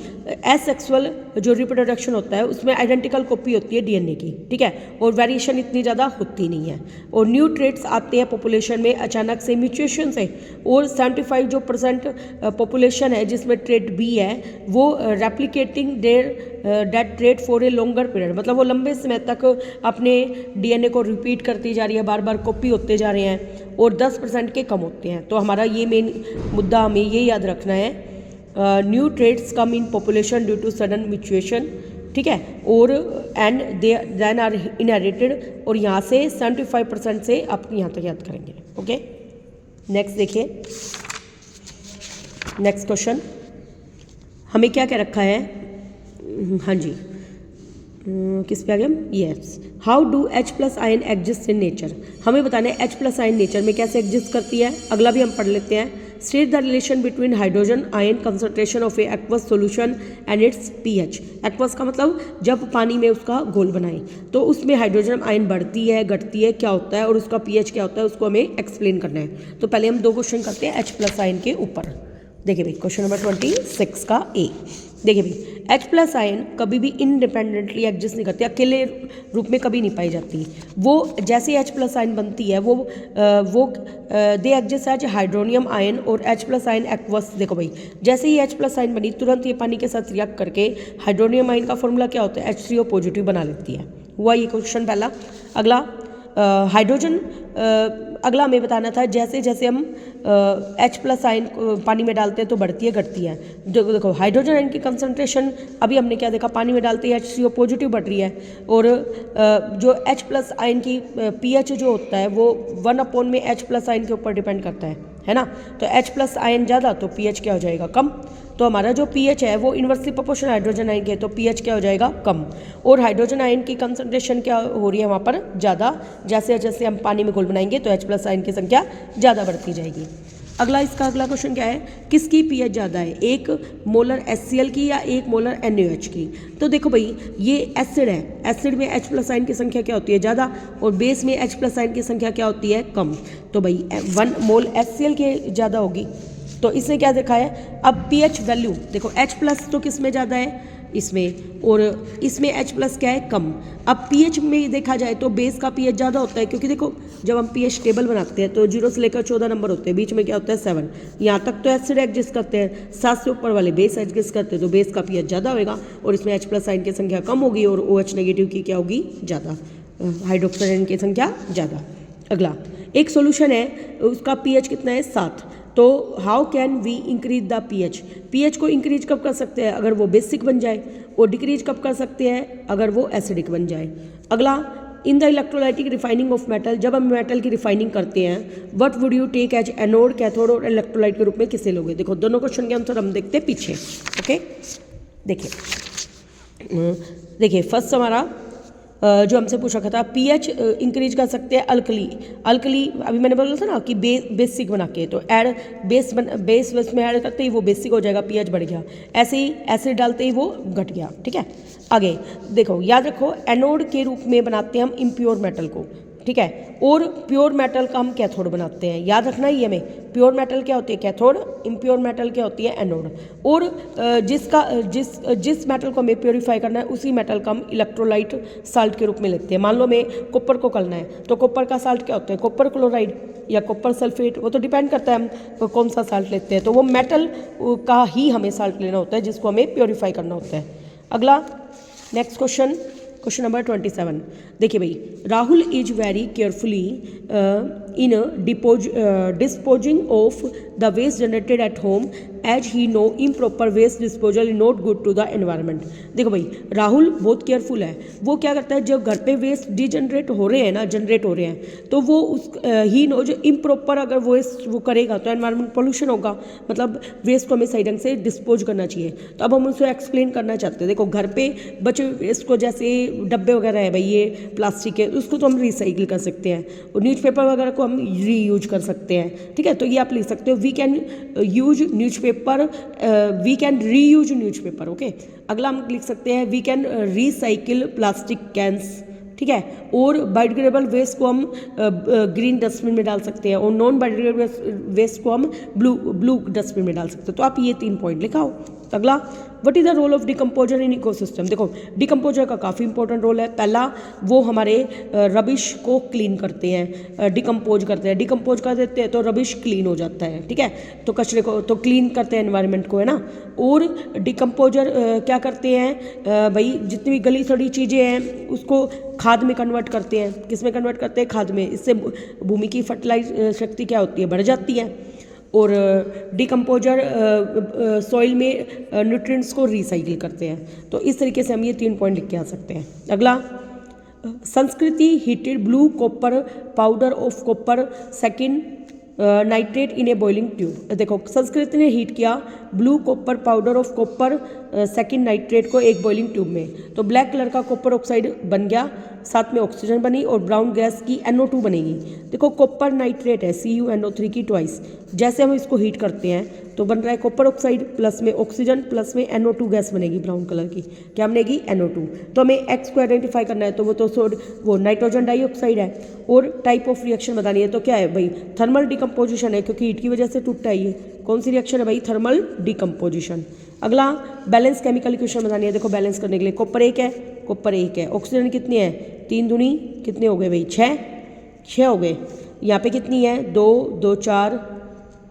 एसेक्सुअल जो रिप्रोडक्शन होता है उसमें आइडेंटिकल कॉपी होती है डीएनए की, ठीक है, और वेरिएशन इतनी ज़्यादा होती नहीं है. और न्यू ट्रेट्स आते हैं पॉपुलेशन में अचानक से, म्यूटेशन से. और 75% पॉपुलेशन है जिसमें ट्रेट बी है वो replicating that trait for a longer period, मतलब वो लंबे समय तक अपने डीएनए को रिपीट करती जा रही है, बार बार कॉपी होते जा रहे हैं, और 10% के कम होते हैं. तो हमारा ये मेन मुद्दा हमें ये याद रखना है, new traits come in population due to sudden mutation, ठीक है, और and they then are inherited. और यहाँ से 75% से आप यहाँ तक याद करेंगे. ओके, नेक्स्ट देखिए. नेक्स्ट क्वेश्चन हमें क्या क्या रखा है, हाँ जी, किस पे आ गया, yes. How do H+ ion exist in nature. हमें बताना है H+ आयन नेचर में कैसे एग्जिस्ट करती है. अगला भी हम पढ़ लेते हैं. State the relation between hydrogen ion concentration of A aqueous solution and it's pH. Aqueous का मतलब जब पानी में उसका घोल बनाए तो उसमें हाइड्रोजन आयन बढ़ती है घटती है, क्या होता है, और उसका pH क्या होता है, उसको हमें एक्सप्लेन करना है. तो पहले हम 2 क्वेश्चन करते हैं H+ आयन के ऊपर. देखिए भाई क्वेश्चन नंबर 26 का ए. देखिए भाई H+ आयन कभी भी इंडिपेंडेंटली एग्जिस्ट नहीं करती, अकेले रूप में कभी नहीं पाई जाती. वो जैसे H+ आयन बनती है वो they exist as hydronium ion और H+ आयन एक्वस. देखो भाई जैसे ही H+ आयन बनी तुरंत ये पानी के साथ रिएक्ट करके हाइड्रोनियम आयन का फॉर्मूला क्या होता है, H3O पॉजिटिव बना लेती है. हुआ ये क्वेश्चन पहला. अगला हाइड्रोजन, अगला हमें बताना था जैसे जैसे हम H+ आयन पानी में डालते हैं तो बढ़ती है घटती है. देखो हाइड्रोजन आयन की कंसंट्रेशन अभी हमने क्या देखा, पानी में डालते ही H3O पॉजिटिव बढ़ रही है, और जो H+ आयन की pH जो होता है वो 1 में H+ आयन के ऊपर डिपेंड करता है ना. तो H+ आयन ज़्यादा तो pH क्या हो जाएगा, कम. तो हमारा जो pH है वो इन्वर्सली प्रोपोर्शनल हाइड्रोजन आयन के, तो pH क्या हो जाएगा, कम. और हाइड्रोजन आयन की कंसंट्रेशन क्या हो रही है वहाँ पर, ज़्यादा. जैसे जैसे हम पानी में घोल बनाएंगे तो H+ आयन की संख्या ज़्यादा बढ़ती जाएगी. अगला क्वेश्चन क्या है, किसकी pH ज़्यादा है, 1 मोलर HCl की या 1 मोलर NaOH की. तो देखो भाई ये एसिड है, एसिड में H+ आयन की संख्या क्या होती है, ज़्यादा, और बेस में H+ आयन की संख्या क्या होती है, कम. तो भाई 1 मोल HCl की ज़्यादा होगी. तो इसने क्या देखा है, अब pH वैल्यू देखो H+ तो किस में ज़्यादा है, इसमें, और इसमें H+ क्या है, कम. अब pH में देखा जाए तो बेस का pH ज़्यादा होता है, क्योंकि देखो जब हम pH टेबल बनाते हैं तो 0 से लेकर 14 नंबर होते हैं, बीच में क्या होता है 7. यहाँ तक तो एसिड एग्जिस्ट करते हैं, 7 से ऊपर वाले बेस एग्जिस्ट करते हैं, तो बेस का pH ज़्यादा होगा और इसमें H+ आयन की संख्या कम होगी और OH नेगेटिव की क्या होगी, ज़्यादा, हाइड्रोक्साइड आयन की संख्या ज़्यादा. अगला एक सोल्यूशन है उसका pH कितना है, 7. तो how can we increase the pH को इंक्रीज कब कर सकते हैं, अगर वो बेसिक बन जाए, और डिक्रीज कब कर सकते हैं, अगर वो एसिडिक बन जाए. अगला in the electrolytic refining of metal, जब हम मेटल की रिफाइनिंग करते हैं what would you take as anode, cathode और इलेक्ट्रोलाइट के रूप में किसे लोगे. देखो दोनों क्वेश्चन के आंसर हम देखते हैं पीछे. ओके देखिए फर्स्ट हमारा जो हमसे पूछा था पीएच इंक्रीज कर सकते हैं अल्कली अभी मैंने बोला था ना कि बेसिक बना के, तो ऐड बेस में ऐड करते ही वो बेसिक हो जाएगा, पीएच बढ़ गया। ऐसे ही एसिड डालते ही वो घट गया। ठीक है, आगे देखो, याद रखो एनोड के रूप में बनाते हैं हम इम्प्योर मेटल को। ठीक है, और प्योर मेटल का हम कैथोड बनाते हैं, याद रखना ही हमें। प्योर मेटल क्या होती है कैथोड, इम्प्योर मेटल क्या होती है एनोड। और जिस मेटल को हमें प्योरीफाई करना है उसी मेटल का हम इलेक्ट्रोलाइट साल्ट के रूप में लेते हैं। मान लो हमें कॉपर को करना है तो कॉपर का साल्ट क्या होता है, कॉपर क्लोराइड या कॉपर सल्फेट, वो तो डिपेंड करता है हम कौन सा साल्ट लेते हैं। तो वो मेटल का ही हमें साल्ट लेना होता है जिसको हमें प्योरीफाई करना होता है। अगला नेक्स्ट क्वेश्चन नंबर 27। देखिए भाई, Rahul is very carefully in disposing of the waste generated at home as he know improper waste disposal is not good to the environment. देखो भाई, राहुल बहुत केयरफुल है। वो क्या करता है, जब घर पे वेस्ट जनरेट हो रहे हैं तो वो उस ही नो जो इम्प्रॉपर अगर वेस्ट वो करेगा तो एनवायरनमेंट पोल्यूशन होगा, मतलब वेस्ट को हमें सही ढंग से डिस्पोज करना चाहिए। तो अब हम उसे एक्सप्लेन करना चाहते हैं। देखो, घर पे बचे वेस्ट को, जैसे डब्बे वगैरह है भाई ये प्लास्टिक के, उसको तो हम रिसाइकिल कर सकते हैं, और न्यूज़पेपर वगैरह को हम रीयूज कर सकते हैं। ठीक है, तो ये आप लिख सकते हो, we can use newspaper, we can reuse newspaper. Okay, अगला हम लिख सकते हैं, we can recycle plastic cans. ठीक है, और बायोडिग्रेडेबल वेस्ट को हम ग्रीन डस्टबिन में डाल सकते हैं, और नॉन बायोडिग्रेडेबल वेस्ट को हम ब्लू डस्टबिन में डाल सकते हैं। तो आप ये 3 पॉइंट लिखाओ। अगला, what is the role of decomposer in ecosystem. देखो, डिकम्पोजर का काफ़ी इंपॉर्टेंट रोल है। पहला, वो हमारे रबिश को क्लीन करते हैं, डिकम्पोज करते हैं। डिकम्पोज कर देते हैं तो रबिश क्लीन हो जाता है। ठीक है, तो कचरे को तो क्लीन करते हैं, एनवायरनमेंट को, है ना। और डिकम्पोजर क्या करते हैं भाई, जितनी भी गली सड़ी चीज़ें हैं उसको खाद में कन्वर्ट करते हैं। किस में कन्वर्ट करते हैं, खाद में। इससे भूमि की फर्टिलाइज शक्ति क्या होती है, बढ़ जाती है। और डिकम्पोजर सॉइल में न्यूट्रिएंट्स को रिसाइकिल करते हैं। तो इस तरीके से हम ये 3 पॉइंट लिख के आ सकते हैं। अगला, संस्कृति heated blue copper powder of copper second nitrate in A boiling tube. देखो, संस्कृत ने हीट किया blue copper powder of copper second nitrate को एक बॉइलिंग ट्यूब में, तो ब्लैक कलर का कॉपर ऑक्साइड बन गया, साथ में ऑक्सीजन बनी और ब्राउन गैस की NO2 बनेगी। देखो, कॉपर नाइट्रेट है CuNO3 की ट्वाइस। जैसे हम इसको हीट करते हैं तो बन रहा है कॉपर ऑक्साइड प्लस में ऑक्सीजन प्लस में NO2 गैस बनेगी ब्राउन कलर की। क्या बनेगी, NO2। तो हमें X को आइडेंटिफाई करना है, तो वो नाइट्रोजन डाइऑक्साइड है। और टाइप ऑफ रिएक्शन बतानी है, तो क्या है भाई, थर्मल डिकम्पोजिशन है, क्योंकि हीट की वजह से टूटता है ये। कौन सी रिएक्शन है भाई, थर्मल डिकम्पोजिशन। अगला, बैलेंस केमिकल इक्वेशन बतानी है। देखो, बैलेंस करने के लिए कॉपर 1 है, कॉपर 1 है, ऑक्सीजन कितनी है 3 दूनी कितने हो गए भाई 6 हो गए। यहाँ पे कितनी है 2 2 4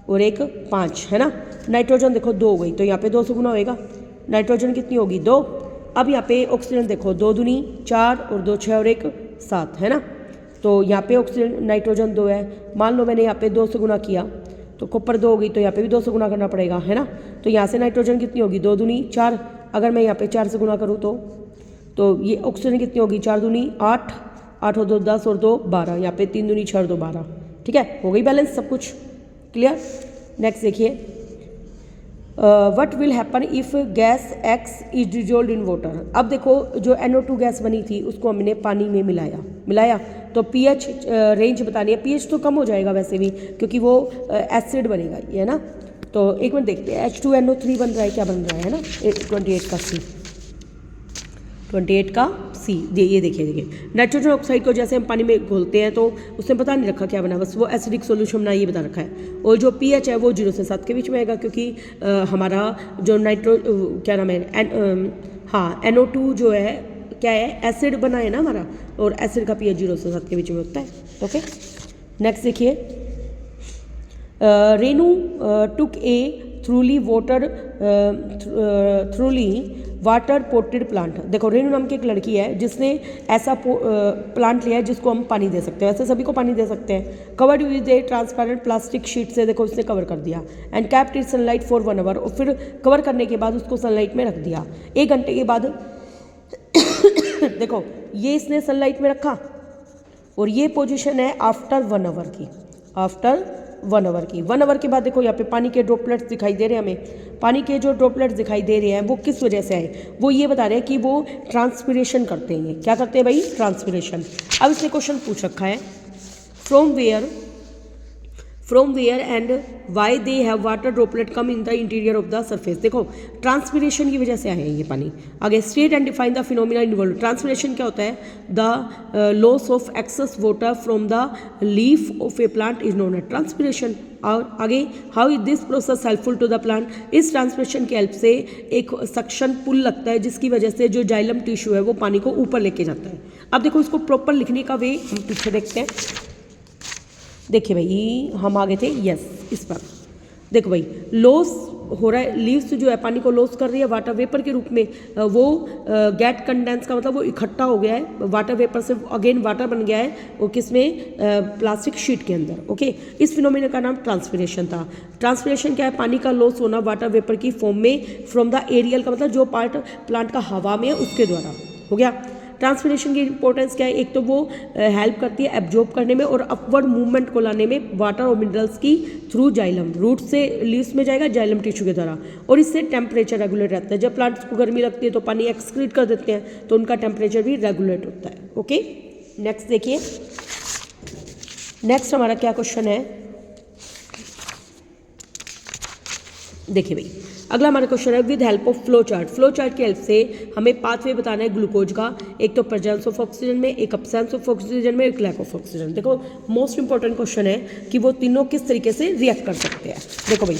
और 1 5, है ना। नाइट्रोजन देखो 2 हो गई, तो यहाँ पे 2 से गुना होएगा। नाइट्रोजन कितनी होगी 2। अब यहाँ पे ऑक्सीजन देखो 2 दूनी 4 और 2 6 और 1 7, है ना। तो यहाँ पे ऑक्सीजन नाइट्रोजन 2 है। मान लो मैंने यहाँ पे 2 से गुना किया तो कॉपर 2 हो गई, तो यहाँ पे भी 2 से गुना करना पड़ेगा, है ना। तो यहाँ से नाइट्रोजन कितनी होगी 2 दूनी 4। अगर मैं यहाँ पे 4 से गुना करूँ तो ये ऑक्सीजन कितनी होगी 4 दूनी 8 8 और 2 10 और 2 12। यहाँ पे 3 दूनी 6 और 2 12। ठीक है, हो गई बैलेंस, सब कुछ क्लियर। नेक्स्ट देखिए, what will happen if gas X is dissolve in water. अब देखो, जो NO2 गैस बनी थी उसको हमने पानी में मिलाया तो pH रेंज बतानी है। pH तो कम हो जाएगा वैसे भी, क्योंकि वो एसिड बनेगा ये, है ना। तो एक मिनट देखते हैं, H2NO3 बन रहा है, क्या बन रहा है ना 28 का C, 28 का C। ये देखिए नाइट्रोजन ऑक्साइड को जैसे हम पानी में घोलते हैं तो उसने पता नहीं रखा क्या बना, बस वो एसिडिक सोल्यूशन बना, ये बता रखा है। और जो pH है वो 0 से 7 के बीच में आएगा, क्योंकि हमारा जो क्या नाम है NO2 जो है क्या है, एसिड बना है ना हमारा, और एसिड का pH 0 से 7 के बीच में होता है। ओके, नेक्स्ट देखिए, रेनू टुक ए थ्रूली वाटर पोटेड प्लांट। देखो, रेनू नाम की एक लड़की है जिसने ऐसा प्लांट लिया है जिसको हम पानी दे सकते हैं, वैसे सभी को पानी दे सकते हैं। Covered with a transparent plastic sheet से, देखो उसने कवर कर दिया। And kept it sunlight for 1 hour, और फिर कवर करने के बाद उसको सनलाइट में रख दिया 1 घंटे के बाद। देखो, ये इसने सनलाइट में रखा और ये पोजीशन है आफ्टर 1 आवर की, आफ्टर 1 आवर की। 1 आवर के बाद देखो यहाँ पे पानी के ड्रॉपलेट्स दिखाई दे रहे हैं हमें। पानी के जो ड्रॉपलेट्स दिखाई दे रहे हैं वो किस वजह से आए, वो ये बता रहे हैं कि वो ट्रांसपिरेशन करते हैं। ये क्या करते हैं भाई, ट्रांसपिरेशन। अब इसने क्वेश्चन पूछ रखा है from where and why they have water droplet come in the interior of the surface. देखो ट्रांसपिरेशन की वजह से आए हैं ये पानी। आगे state and define the phenomena involve. Transpiration क्या होता है, the loss of excess water from the leaf of a plant is known as transpiration. और आगे how is this process helpful to the plant. इस ट्रांसपिरेशन की help से एक suction पुल लगता है जिसकी वजह से जो जाइलम टिश्यू है वो पानी को ऊपर लेके जाता है। अब देखो इसको प्रॉपर लिखने का वे हम पीछे देखते हैं। देखिए भाई हम आगे थे, यस इस पर देखो भाई लॉस हो रहा है, लीव्स जो है पानी को लॉस कर रही है वाटर वेपर के रूप में। वो गेट कंडेंस का मतलब वो इकट्ठा हो गया है वाटर वेपर से, अगेन वाटर बन गया है वो किसमें, प्लास्टिक शीट के अंदर। ओके, इस फिनोमिना का नाम ट्रांसपिरेशन था। ट्रांसपिरेशन क्या है, पानी का लॉस होना वाटर वेपर की फॉर्म में फ्रॉम द एरियल का मतलब जो पार्ट प्लांट का हवा में है उसके द्वारा हो गया। ट्रांसपिरेशन की इंपॉर्टेंस क्या है, एक तो वो हेल्प करती है एब्जॉर्ब करने में और अपवर्ड मूवमेंट को लाने में वाटर और मिनरल्स की थ्रू जाइलम, रूट से लीव्स में जाएगा जाइलम टिश्यू के द्वारा। और इससे टेम्परेचर रेगुलेट रहता है। जब प्लांट्स को गर्मी लगती है तो पानी एक्सक्रीट कर देते हैं तो उनका टेम्परेचर भी रेगुलेट होता है। ओके, नेक्स्ट देखिए, नेक्स्ट हमारा क्या क्वेश्चन है, देखिए भाई अगला हमारा क्वेश्चन है with help of flow chart. Flow chart की हेल्प से हमें पाथवे बताना है ग्लूकोज का, एक तो प्रेजेंस ऑफ ऑक्सीजन में, एक अब्सेंस ऑफ ऑक्सीजन में, एक लैक ऑफ ऑक्सीजन। देखो मोस्ट इंपॉर्टेंट क्वेश्चन है कि वो तीनों किस तरीके से रिएक्ट कर सकते हैं। देखो भाई,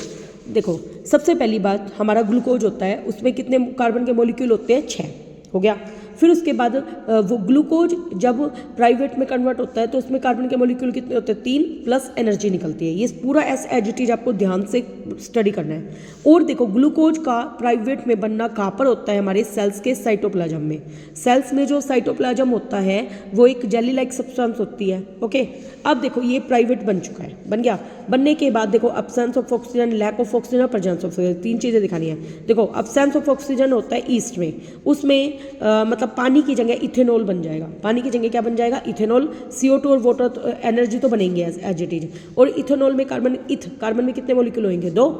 देखो सबसे पहली बात हमारा ग्लूकोज होता है, उसमें कितने कार्बन के मॉलिक्यूल होते हैं, 6 हो गया। फिर उसके बाद वो ग्लूकोज जब प्राइवेट में कन्वर्ट होता है तो उसमें कार्बन के मॉलिक्यूल कितने होते हैं, 3 प्लस एनर्जी निकलती है। ये पूरा एज इट इज आपको ध्यान से स्टडी करना है। और देखो ग्लूकोज का प्राइवेट में बनना कहाँ पर होता है, हमारे सेल्स के साइटोप्लाज्म में। सेल्स में जो साइटोप्लाज्म होता है वो एक जेली लाइक सब्सटेंस होती है। ओके, अब देखो ये प्राइवेट बन चुका है, बन गया। बनने के बाद देखो absence of oxygen, lack of oxygen और प्रेजेंस ऑफ ऑक्सीजन, 3 चीज़ें दिखानी है। देखो अब्सेंस ऑफ ऑक्सीजन होता है ईस्ट में, उसमें मतलब पानी की जगह इथेनॉल बन जाएगा। पानी की जगह क्या बन जाएगा, इथेनॉल। CO2 और वाटर एनर्जी तो बनेंगे एज इट इज। और इथेनॉल में कार्बन में कितने मॉलिक्यूल होंगे, 2।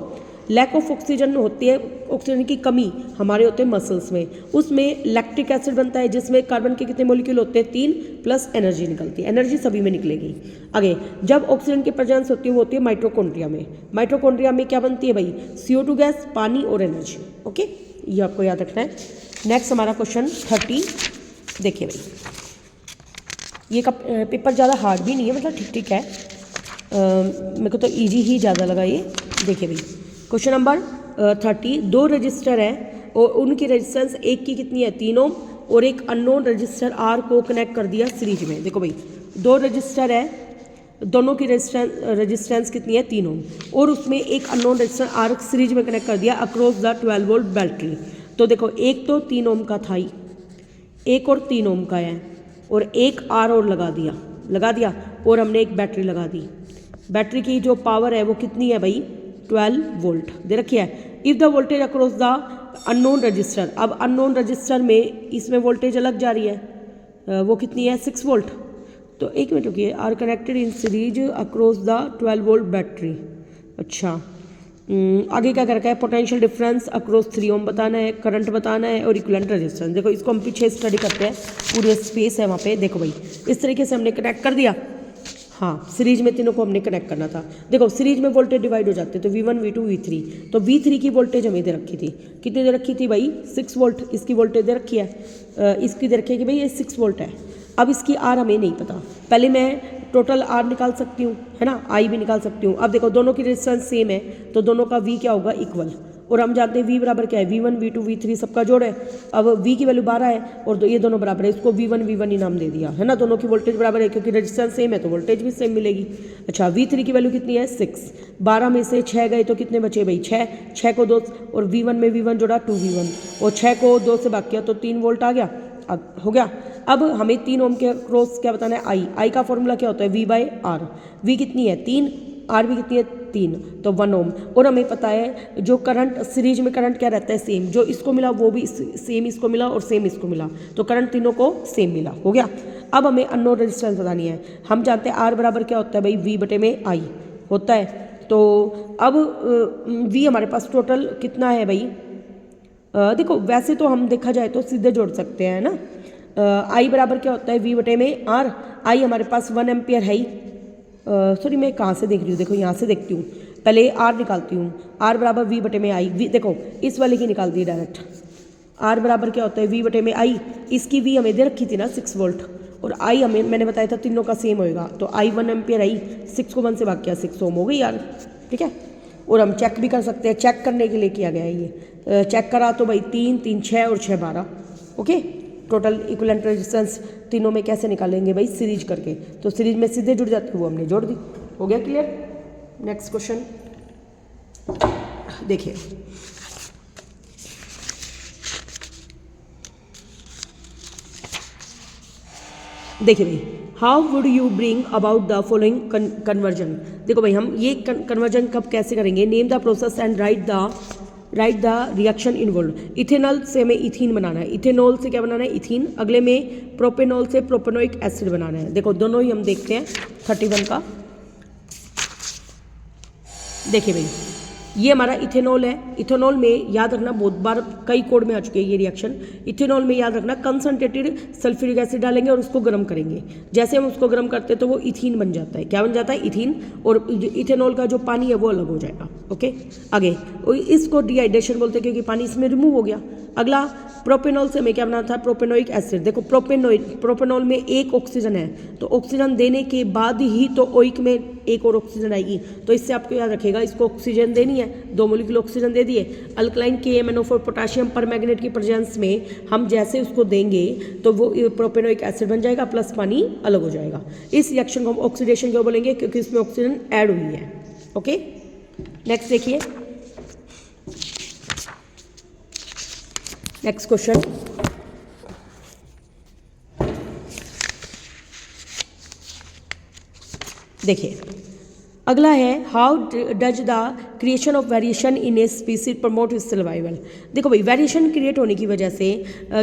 लैक ऑफ ऑक्सीजन होती है, ऑक्सीजन की कमी हमारे होते हैं मसल्स में, उसमें लैक्टिक एसिड बनता है जिसमें कार्बन के कितने मॉलिक्यूल होते हैं, 3 प्लस एनर्जी निकलती है। एनर्जी सभी में निकलेगी। आगे जब ऑक्सीजन की प्रेजेंस होती है वो होती है माइटोकॉन्ड्रिया में। माइटोकॉन्ड्रिया में क्या बनती है भाई, CO2 गैस, पानी और एनर्जी। ओके, ये आपको याद रखना है। नेक्स्ट हमारा क्वेश्चन 30, देखिए भाई ये का पेपर ज़्यादा हार्ड भी नहीं है, मतलब ठीक ठीक है, मेरे को तो इजी ही ज़्यादा लगा ये। देखिए भाई क्वेश्चन नंबर 30, 2 रजिस्टर है और उनकी रेजिस्टेंस एक की कितनी है, 3 ओम, और एक अननोन रजिस्टर R को कनेक्ट कर दिया सीरीज में। देखो भाई 2 रजिस्टर है, दोनों की रेजिस्टेंस कितनी है, 3 ओम, और उसमें एक अननोन रजिस्टर R सीरीज में कनेक्ट कर दिया अक्रॉस द 12 वोल्ट बैटरी। तो देखो एक तो 3 ओम का था ही, एक और 3 ओम का है, और एक R और लगा दिया और हमने एक बैटरी लगा दी। बैटरी की जो पावर है वो कितनी है भाई, 12 वोल्ट दे रखी है। If the voltage across the unknown register, अब अननोन रजिस्टर में इसमें वोल्टेज अलग जा रही है, वो कितनी है, 6 वोल्ट। तो एक मिनट रुकिए, are connected in series across the 12 volt battery. अच्छा, आगे क्या कर रखा है, पोटेंशियल डिफरेंस अक्रॉस 3 ओम बताना है, करंट बताना है और इक्विवेलेंट रेजिस्टेंस। देखो इसको हम पीछे स्टडी करते हैं, पूरे स्पेस है वहाँ पे। देखो भाई इस तरीके से हमने कनेक्ट कर दिया, हाँ सीरीज में तीनों को हमने कनेक्ट करना था। देखो सीरीज में वोल्टेज डिवाइड हो जाते हैं, तो V1 V2 V3, तो V3 की वोल्टेज हमें दे रखी थी, कितनी दे रखी थी भाई, 6 वोल्ट। इसकी वोल्टेज दे रखी है, इसकी दे रखी है कि भाई ये 6 वोल्ट है। अब इसकी R हमें नहीं पता, पहले मैं टोटल R निकाल सकती हूँ, है ना, I भी निकाल सकती हूँ। अब देखो दोनों की रेजिस्टेंस सेम है तो दोनों का V क्या होगा, इक्वल। और हम जानते हैं V बराबर क्या है, V1 V2 V3 सबका जोड़ है। अब V की वैल्यू 12 है और ये दोनों बराबर है, इसको V1 V1 ही नाम दे दिया, है ना। दोनों की वोल्टेज बराबर है क्योंकि रेजिस्टेंस सेम है तो वोल्टेज भी सेम मिलेगी। अच्छा, V3 की वैल्यू कितनी है, 6। 12 में से 6 गए तो कितने बचे भाई, 6 को 2, और V1 में V1 जोड़ा 2V1, और 6 को 2 से भाग किया तो 3 वोल्ट आ गया। अब हो गया। अब हमें 3 ओम के क्रॉस क्या बताना है, I का फॉर्मूला क्या होता है, V/R। V कितनी है, 3, R भी कितनी है, 3, तो 1 ओम। और हमें पता है जो करंट सीरीज में करंट क्या रहता है, सेम। जो इसको मिला वो भी सेम इसको मिला और सेम इसको मिला, तो करंट तीनों को सेम मिला, हो गया। अब हमें अननोन रेजिस्टेंस बतानी है। हम जानते हैं R बराबर क्या होता है भाई, V/I। होता है। तो अब v हमारे पास टोटल कितना है भाई, देखो वैसे तो हम देखा जाए तो सीधे जोड़ सकते हैं ना। I बराबर क्या होता है v बटे में r, I हमारे पास 1 एम्पियर है ही। सॉरी मैं कहाँ से देख रही हूँ, देखो यहाँ से देखती हूँ, पहले r निकालती हूँ, r बराबर v बटे में I, देखो इस वाले की निकाल दी डायरेक्ट। r बराबर क्या होता है v बटे में I, इसकी v हमें दे रखी थी ना 6 वोल्ट, और I हमें मैंने बताया था तीनों का सेम होएगा, तो I 1 एम्पियर आई, 6 को 1 से भाग किया 6 ओम हो गई यार, ठीक है। और हम चेक भी कर सकते हैं, चेक करने के लिए किया गया है ये। चेक करा तो भाई 3 3 6 और 6 12, ओके। टोटल इक्विवेलेंट रेजिस्टेंस तीनों में कैसे निकालेंगे भाई, सीरीज करके, तो सीरीज में सीधे जुड़ जाती है, वो हमने जोड़ दी। हो गया क्लियर। नेक्स्ट क्वेश्चन देखिए, देखिए भाई, how would you bring about the following conversion. देखो भाई हम ये कन्वर्जन कब कैसे करेंगे, name the process and right the reaction involve. Ethanol से हमें इथीन बनाना है, इथेनॉल से क्या बनाना है, इथीन। अगले में प्रोपेनॉल से प्रोपेनोइक एसिड बनाना है। देखो दोनों ही हम देखते हैं 31 का। देखिए भाई ये हमारा इथेनॉल है, इथेनॉल में याद रखना बहुत बार कई कोड में आ चुके हैं ये रिएक्शन। इथेनॉल में याद रखना कंसनट्रेटेड सल्फ्यूरिक एसिड डालेंगे और उसको गर्म करेंगे, जैसे हम उसको गर्म करते हैं तो वो इथीन बन जाता है। क्या बन जाता है, इथीन, और इथेनॉल का जो पानी है वो अलग हो जाएगा, ओके। आगे इसको डिहाइड्रेशन बोलते हैं क्योंकि पानी इसमें रिमूव हो गया। अगला प्रोपेनॉल से हमें क्या बनाना था, प्रोपेनोइक एसिड। देखो प्रोपेनॉल में एक ऑक्सीजन है, तो ऑक्सीजन देने के बाद ही तो ओइक में एक और ऑक्सीजन आएगी, तो इससे आपको याद रखेगा इसको ऑक्सीजन देनी है, 2 मोलिक्यूल ऑक्सीजन दे दिए। अल्कलाइन KMnO4 पोटाशियम पर मैग्नेट की प्रेजेंस में हम जैसे उसको देंगे तो वो प्रोपेनोइक एसिड बन जाएगा, प्लस पानी अलग हो जाएगा। इस रिएक्शन को हम ऑक्सीडेशन क्यों बोलेंगे, क्योंकि इसमें ऑक्सीजन ऐड हुई है, ओके। नेक्स्ट देखिए, नेक्स्ट क्वेश्चन, देखिए अगला है, how does the creation of variation in a species promote survival. देखो भाई वेरिएशन क्रिएट होने की वजह से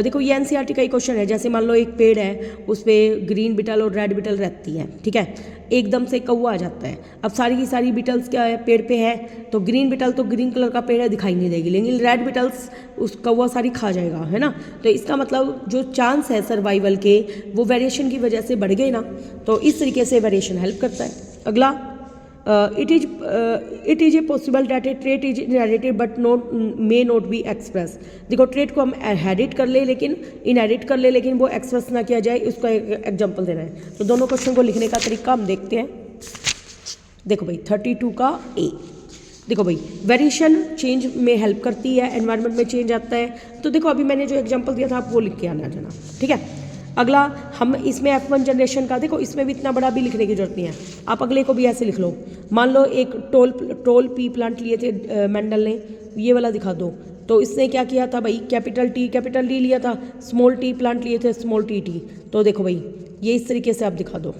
देखो ये NCERT का ही क्वेश्चन है। जैसे मान लो एक पेड़ है, उस पर ग्रीन बिटल और रेड बिटल रहती है, ठीक है। एकदम से कौवा आ जाता है, अब सारी की सारी बिटल्स क्या है, पेड़ पे है, तो ग्रीन बिटल तो ग्रीन कलर का पेड़ है, दिखाई नहीं देगी, लेकिन रेड बिटल्स उस कौवा सारी खा जाएगा, है ना। तो इसका मतलब जो चांस है सर्वाइवल के वो वेरिएशन की वजह से बढ़ गए ना, तो इस तरीके से वेरिएशन हेल्प करता है। अगला, it is a possible that a trait is inherited but may not be expressed। देखो ट्रेट को हम इनहेरिट कर ले लेकिन इनहेरिट कर ले लेकिन वो एक्सप्रेस ना किया जाए, उसका एक एग्जांपल देना है। तो दोनों क्वेश्चन को लिखने का तरीका हम देखते हैं। देखो भाई 32 का A, देखो भाई वेरिएशन चेंज में हेल्प करती है, एनवायरनमेंट में चेंज आता है, तो देखो अभी मैंने जो एग्जाम्पल दिया था आप वो लिख के आना जाना, ठीक है। अगला हम इसमें F1 जनरेशन का, देखो इसमें भी इतना बड़ा भी लिखने की जरूरत नहीं है, आप अगले को भी ऐसे लिख लो। मान लो एक टोल पी प्लांट लिए थे मेंडल ने, ये वाला दिखा दो, तो इसने क्या किया था भाई, कैपिटल टी लिया था, स्मॉल टी प्लांट लिए थे, स्मॉल टी। तो देखो भाई ये इस तरीके से आप दिखा दो,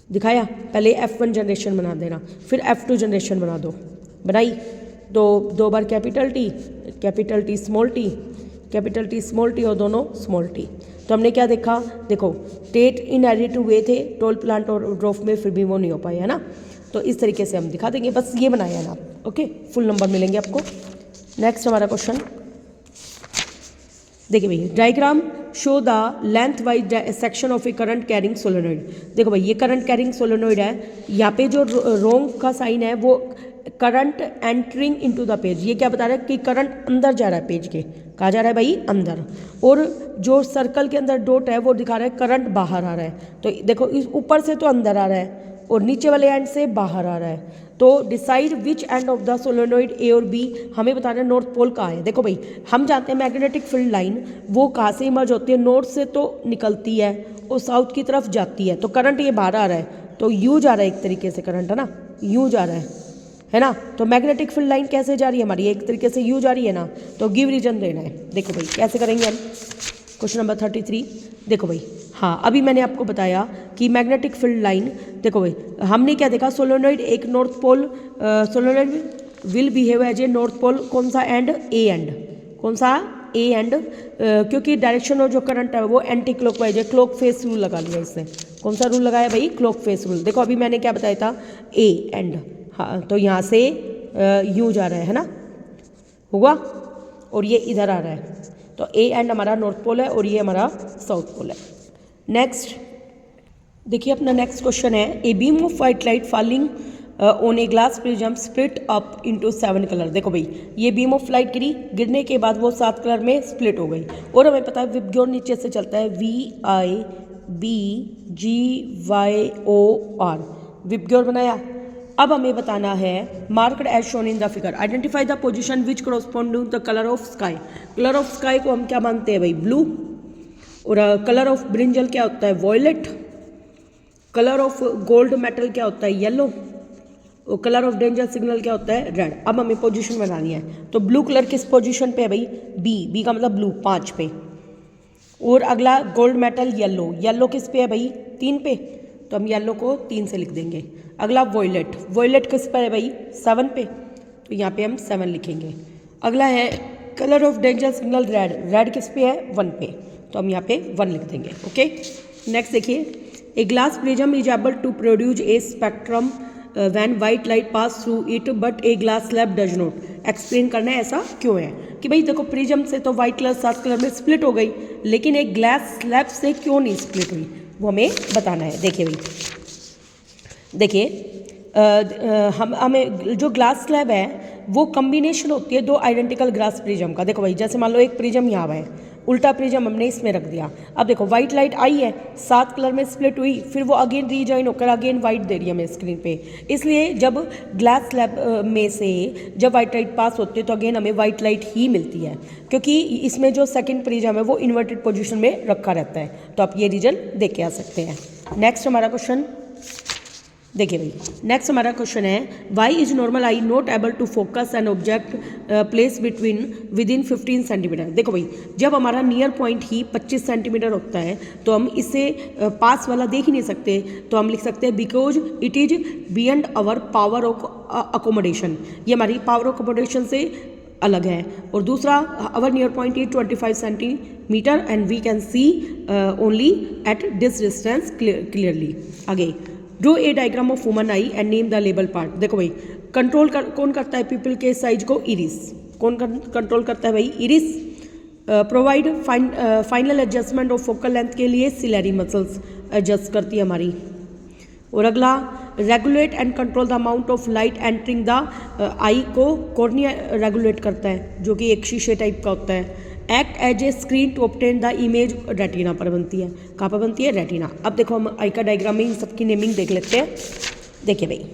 दिखाया, पहले F1 जनरेशन बना देना, फिर F2 जनरेशन बना दो, बनाई, तो 2 बार capital T small T, capital T small T और दोनों स्मॉल टी। तो हमने क्या देखा, देखो टेट इनहेरिट हुए थे टोल प्लांट और ड्रॉफ में, फिर भी वो नहीं हो पाए, है ना। तो इस तरीके से हम दिखा देंगे, बस ये बनाया है ना, ओके, फुल नंबर मिलेंगे आपको। नेक्स्ट हमारा क्वेश्चन देखिए भाई, diagram show the length wise section of A current carrying solenoid. देखो भाई ये करंट कैरिंग सोलेनोइड है, यहाँ पे जो रोंग का साइन है वो current entering into the page, ये क्या बता रहा है कि करंट अंदर जा रहा है पेज के, कहा जा रहा है भाई अंदर, और जो सर्कल के अंदर डॉट है वो दिखा रहा है करंट बाहर आ रहा है। तो देखो इस ऊपर से तो अंदर आ रहा है और नीचे वाले एंड से बाहर आ रहा है, तो decide which end of the solenoid A और B, हमें बताना है नॉर्थ पोल कहाँ है। देखो भाई हम जानते हैं मैग्नेटिक फील्ड लाइन वो कहाँ से इमर्ज होती है, नॉर्थ से तो निकलती है और साउथ की तरफ जाती है, तो करंट ये बाहर आ रहा है, तो यूँ जा रहा है एक तरीके से करंट, है ना, यूँ जा रहा है ना। तो मैग्नेटिक फील्ड लाइन कैसे जा रही है हमारी, एक तरीके से यूँ जा रही है ना, तो गिव रीजन देना है। देखो भाई कैसे करेंगे हम, क्वेश्चन नंबर 33। देखो भाई हाँ, अभी मैंने आपको बताया कि मैग्नेटिक फील्ड लाइन, देखो भाई हमने क्या देखा, सोलेनोइड एक north pole, solenoid will behave as a north pole, कौन सा एंड, ए एंड, कौन सा ए एंड, क्योंकि डायरेक्शन ऑफ जो करंट है वो एंटी क्लॉकवाइज है, क्लॉक फेस रूल लगा लिया इसने। कौन सा रूल लगाया भाई, क्लॉक फेस रूल। देखो अभी मैंने क्या बताया था, ए एंड, हाँ, तो यहाँ से यूँ जा रहा है ना, हुआ, और ये इधर आ रहा है। तो ए एंड हमारा नॉर्थ पोल है और ये हमारा साउथ पोल है। नेक्स्ट देखिए अपना नेक्स्ट क्वेश्चन है, a beam of white light falling on A glass prism split up into 7 colour. देखो भाई, ये बीम ऑफ लाइट गिरने के बाद वो 7 कलर में स्प्लिट हो गई, और हमें पता है विबग्योर नीचे से चलता है VIBGYOR, विबग्योर बनाया। अब हमें बताना है marked as shown in the figure, identify the position which correspond to the colour of sky. Colour of sky को हम क्या मानते हैं भाई, ब्लू, और कलर ऑफ ब्रिंजल क्या होता है, violet, colour of gold metal क्या होता है, येलो, और कलर ऑफ डेंजर सिग्नल क्या होता है, रेड। अब हमें पोजीशन बनानी है, तो ब्लू कलर किस पोजीशन पे है भाई, बी का मतलब ब्लू 5 पे, और अगला गोल्ड मेटल येलो, येलो किस पे है भाई 3 पे, तो हम येलो को 3 से लिख देंगे। अगला वॉयलेट किस पर है भाई 7 पे, तो यहाँ पे हम 7 लिखेंगे। अगला है colour of danger signal red किस पे है 1 पे, तो हम यहाँ पे 1 लिख देंगे। ओके, नेक्स्ट देखिए, a glass prism is able to produce a spectrum when white light pass through it but a glass slab does not. Explain करना है ऐसा क्यों है, कि भाई देखो प्रिज्म से तो वाइट कलर 7 कलर में स्प्लिट हो गई, लेकिन एक ग्लास स्लैब से क्यों नहीं स्प्लिट हुई, वो हमें बताना है। देखिए भाई, देखिए हमें जो ग्लास स्लैब है वो कम्बिनेशन होती है 2 आइडेंटिकल ग्लास प्रिज्म का। देखो भाई, जैसे मान लो एक प्रिज्म यहाँ है, उल्टा प्रिज्म हमने इसमें रख दिया। अब देखो वाइट लाइट आई है, 7 कलर में स्प्लिट हुई, फिर वो अगेन रीजॉइन होकर अगेन वाइट दे रही है हमें स्क्रीन पे। इसलिए जब ग्लास स्लैब में से जब वाइट लाइट पास होती है तो अगेन हमें वाइट लाइट ही मिलती है, क्योंकि इसमें जो सेकंड प्रिज्म है वो इन्वर्टेड पोजीशन में रखा रहता है। तो आप ये रीजन देख के आ सकते हैं। नेक्स्ट हमारा क्वेश्चन देखिए भाई, नेक्स्ट हमारा क्वेश्चन है, why is normal eye not able to focus an object place within 15 centimetre. देखो भाई, जब हमारा नियर पॉइंट ही 25 सेंटीमीटर होता है तो हम इससे पास वाला देख ही नहीं सकते, तो हम लिख सकते हैं because it is beyond our power of accommodation. ये हमारी पावर ऑफ अकोमोडेशन से अलग है। और दूसरा, our near point is 25 centimetre and we can see only at this distance clearly. आगे, draw a diagram of woman eye and name the label part. देखो भाई, कौन करता है पीपल के साइज को, इरिस। कौन कंट्रोल करता है भाई, iris. Provide final adjustment of focal length के लिए सिलेरी मसल्स एडजस्ट करती है हमारी। और अगला, regulate and control the amount of light entering the eye को कॉर्निया रेगुलेट करता है, जो कि एक शीशे टाइप का होता है। Act as a screen to obtain the image, retina पर बनती है। कहाँ पर बनती है, रेटिना। अब देखो हम आई का डायग्राम में इन सबकी नेमिंग देख लेते हैं। देखिए भाई,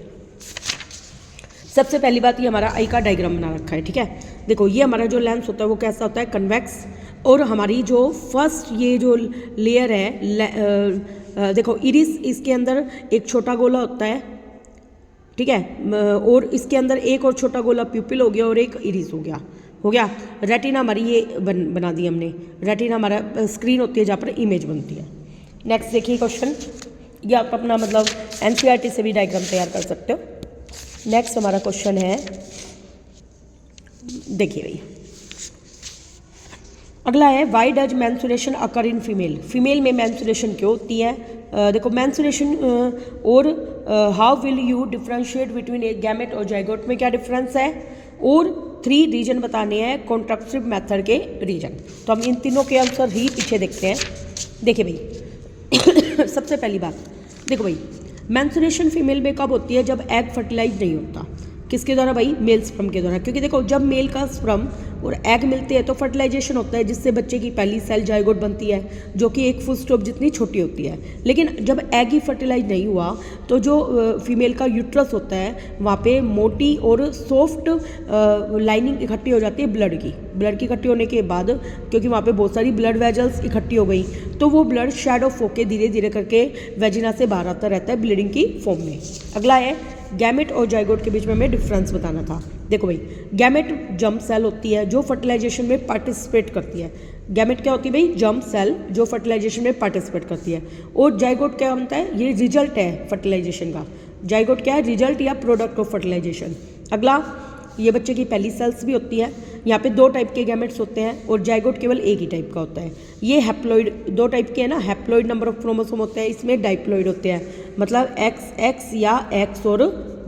सबसे पहली बात, ये हमारा आई का डायग्राम बना रखा है, ठीक है। देखो ये हमारा जो लेंस होता है वो कैसा होता है, कन्वेक्स। और हमारी जो फर्स्ट ये जो लेयर है, देखो इरिस, इसके अंदर एक छोटा गोला होता है, ठीक है, और इसके अंदर एक और छोटा गोला प्यूपिल हो गया और एक इरिस हो गया। रेटिना हमारी ये बना दी हमने। रेटिना हमारा स्क्रीन होती है जहाँ पर इमेज बनती है। नेक्स्ट देखिए क्वेश्चन, ये आप अपना मतलब NCERT से भी डायग्राम तैयार कर सकते हो। नेक्स्ट हमारा क्वेश्चन है, देखिए भाई, अगला है, why does mensuration occur in female. Female में मैंसुरेशन क्यों होती है। देखो मैंसुरेशन और how will you differentiate between A gamete और जाइगोट में क्या डिफरेंस है, और 3 रीजन बताने हैं कॉन्ट्रैक्टिव मेथड के रीजन। तो हम इन तीनों के आंसर ही पीछे देखते हैं। देखिए भाई सबसे पहली बात, देखो भाई, मैंसुरेशन फीमेल में कब होती है, जब एग फर्टिलाइज नहीं होता। किसके द्वारा भाई, मेल स्पर्म के द्वारा। क्योंकि देखो जब मेल का स्पर्म और एग मिलते हैं तो फर्टिलाइजेशन होता है, जिससे बच्चे की पहली सेल जाइगोट बनती है, जो कि एक फुल स्टॉप जितनी छोटी होती है। लेकिन जब एग ही फर्टिलाइज नहीं हुआ तो जो फीमेल का यूट्रस होता है वहाँ पे मोटी और सॉफ्ट लाइनिंग इकट्ठी हो जाती है ब्लड की इकट्ठी होने के बाद, क्योंकि वहाँ पे बहुत सारी ब्लड वेजल्स इकट्ठी हो गई, तो वो ब्लड शेड ऑफ होके धीरे धीरे करके वेजिना से बाहर आता रहता है ब्लीडिंग की फॉर्म में। अगला है, गैमेट और जाइगोट के बीच में हमें डिफरेंस बताना था। देखो भाई, गैमेट जर्म सेल होती है जो फर्टिलाइजेशन में पार्टिसिपेट करती है। गैमेट क्या होती है भाई, जर्म सेल जो फर्टिलाइजेशन में पार्टिसिपेट करती है। और जाइगोट क्या होता है, ये रिजल्ट है फर्टिलाइजेशन का। जाइगोट क्या है, रिजल्ट या प्रोडक्ट ऑफ फर्टिलाइजेशन। अगला, ये बच्चे की पहली सेल्स भी होती है। यहाँ पे 2 टाइप के गैमेट्स होते हैं और जाइगोट केवल एक ही टाइप का होता है। ये हैप्लॉइड 2 टाइप के है ना, हैप्लॉइड नंबर ऑफ क्रोमोसोम होते हैं, इसमें डाइप्लॉइड होते हैं, मतलब XX या X और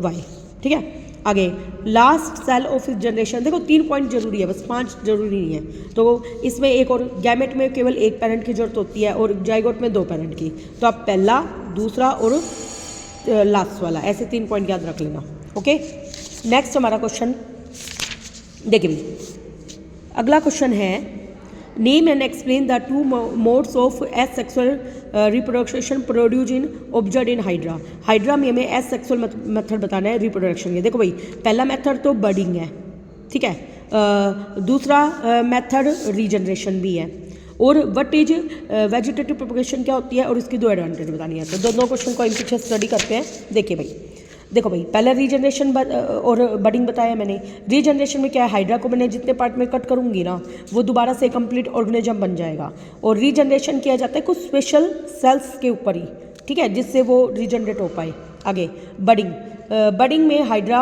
Y। ठीक है। आगे लास्ट सेल ऑफ इस जनरेशन, देखो 3 पॉइंट जरूरी है, बस 5 जरूरी नहीं है। तो इसमें एक और गैमेट में केवल 1 पेरेंट की जरूरत होती है और जाइगोट में 2 पेरेंट की। तो आप पहला, दूसरा और लास्ट वाला, ऐसे 3 पॉइंट याद रख लेना। ओके, नेक्स्ट हमारा क्वेश्चन देखिए भाई, अगला क्वेश्चन है name and explain the 2 modes of S sexual reproduction produce in observe in hydra. Hydra में हमें एस सेक्सुअल मेथड बताना है रिप्रोडक्शन के। देखो भाई, पहला मेथड तो बडिंग है, ठीक है, दूसरा मेथड रीजनरेशन भी है, और व्हाट इज वेजिटेटिव प्रोपगेशन क्या होती है और इसकी 2 एडवांटेज बतानी है। तो दोनों क्वेश्चन को हम पीछे स्टडी करते हैं। देखिए भाई, देखो भाई, पहले रीजनरेशन और बडिंग बताया मैंने। रीजनरेशन में क्या है, हाइड्रा को मैंने जितने पार्ट में कट करूंगी ना वो दोबारा से कंप्लीट ऑर्गेनिज्म बन जाएगा। और रीजनरेशन किया जाता है कुछ स्पेशल सेल्स के ऊपर ही, ठीक है, जिससे वो रीजनरेट हो पाए। आगे बडिंग, बडिंग में हाइड्रा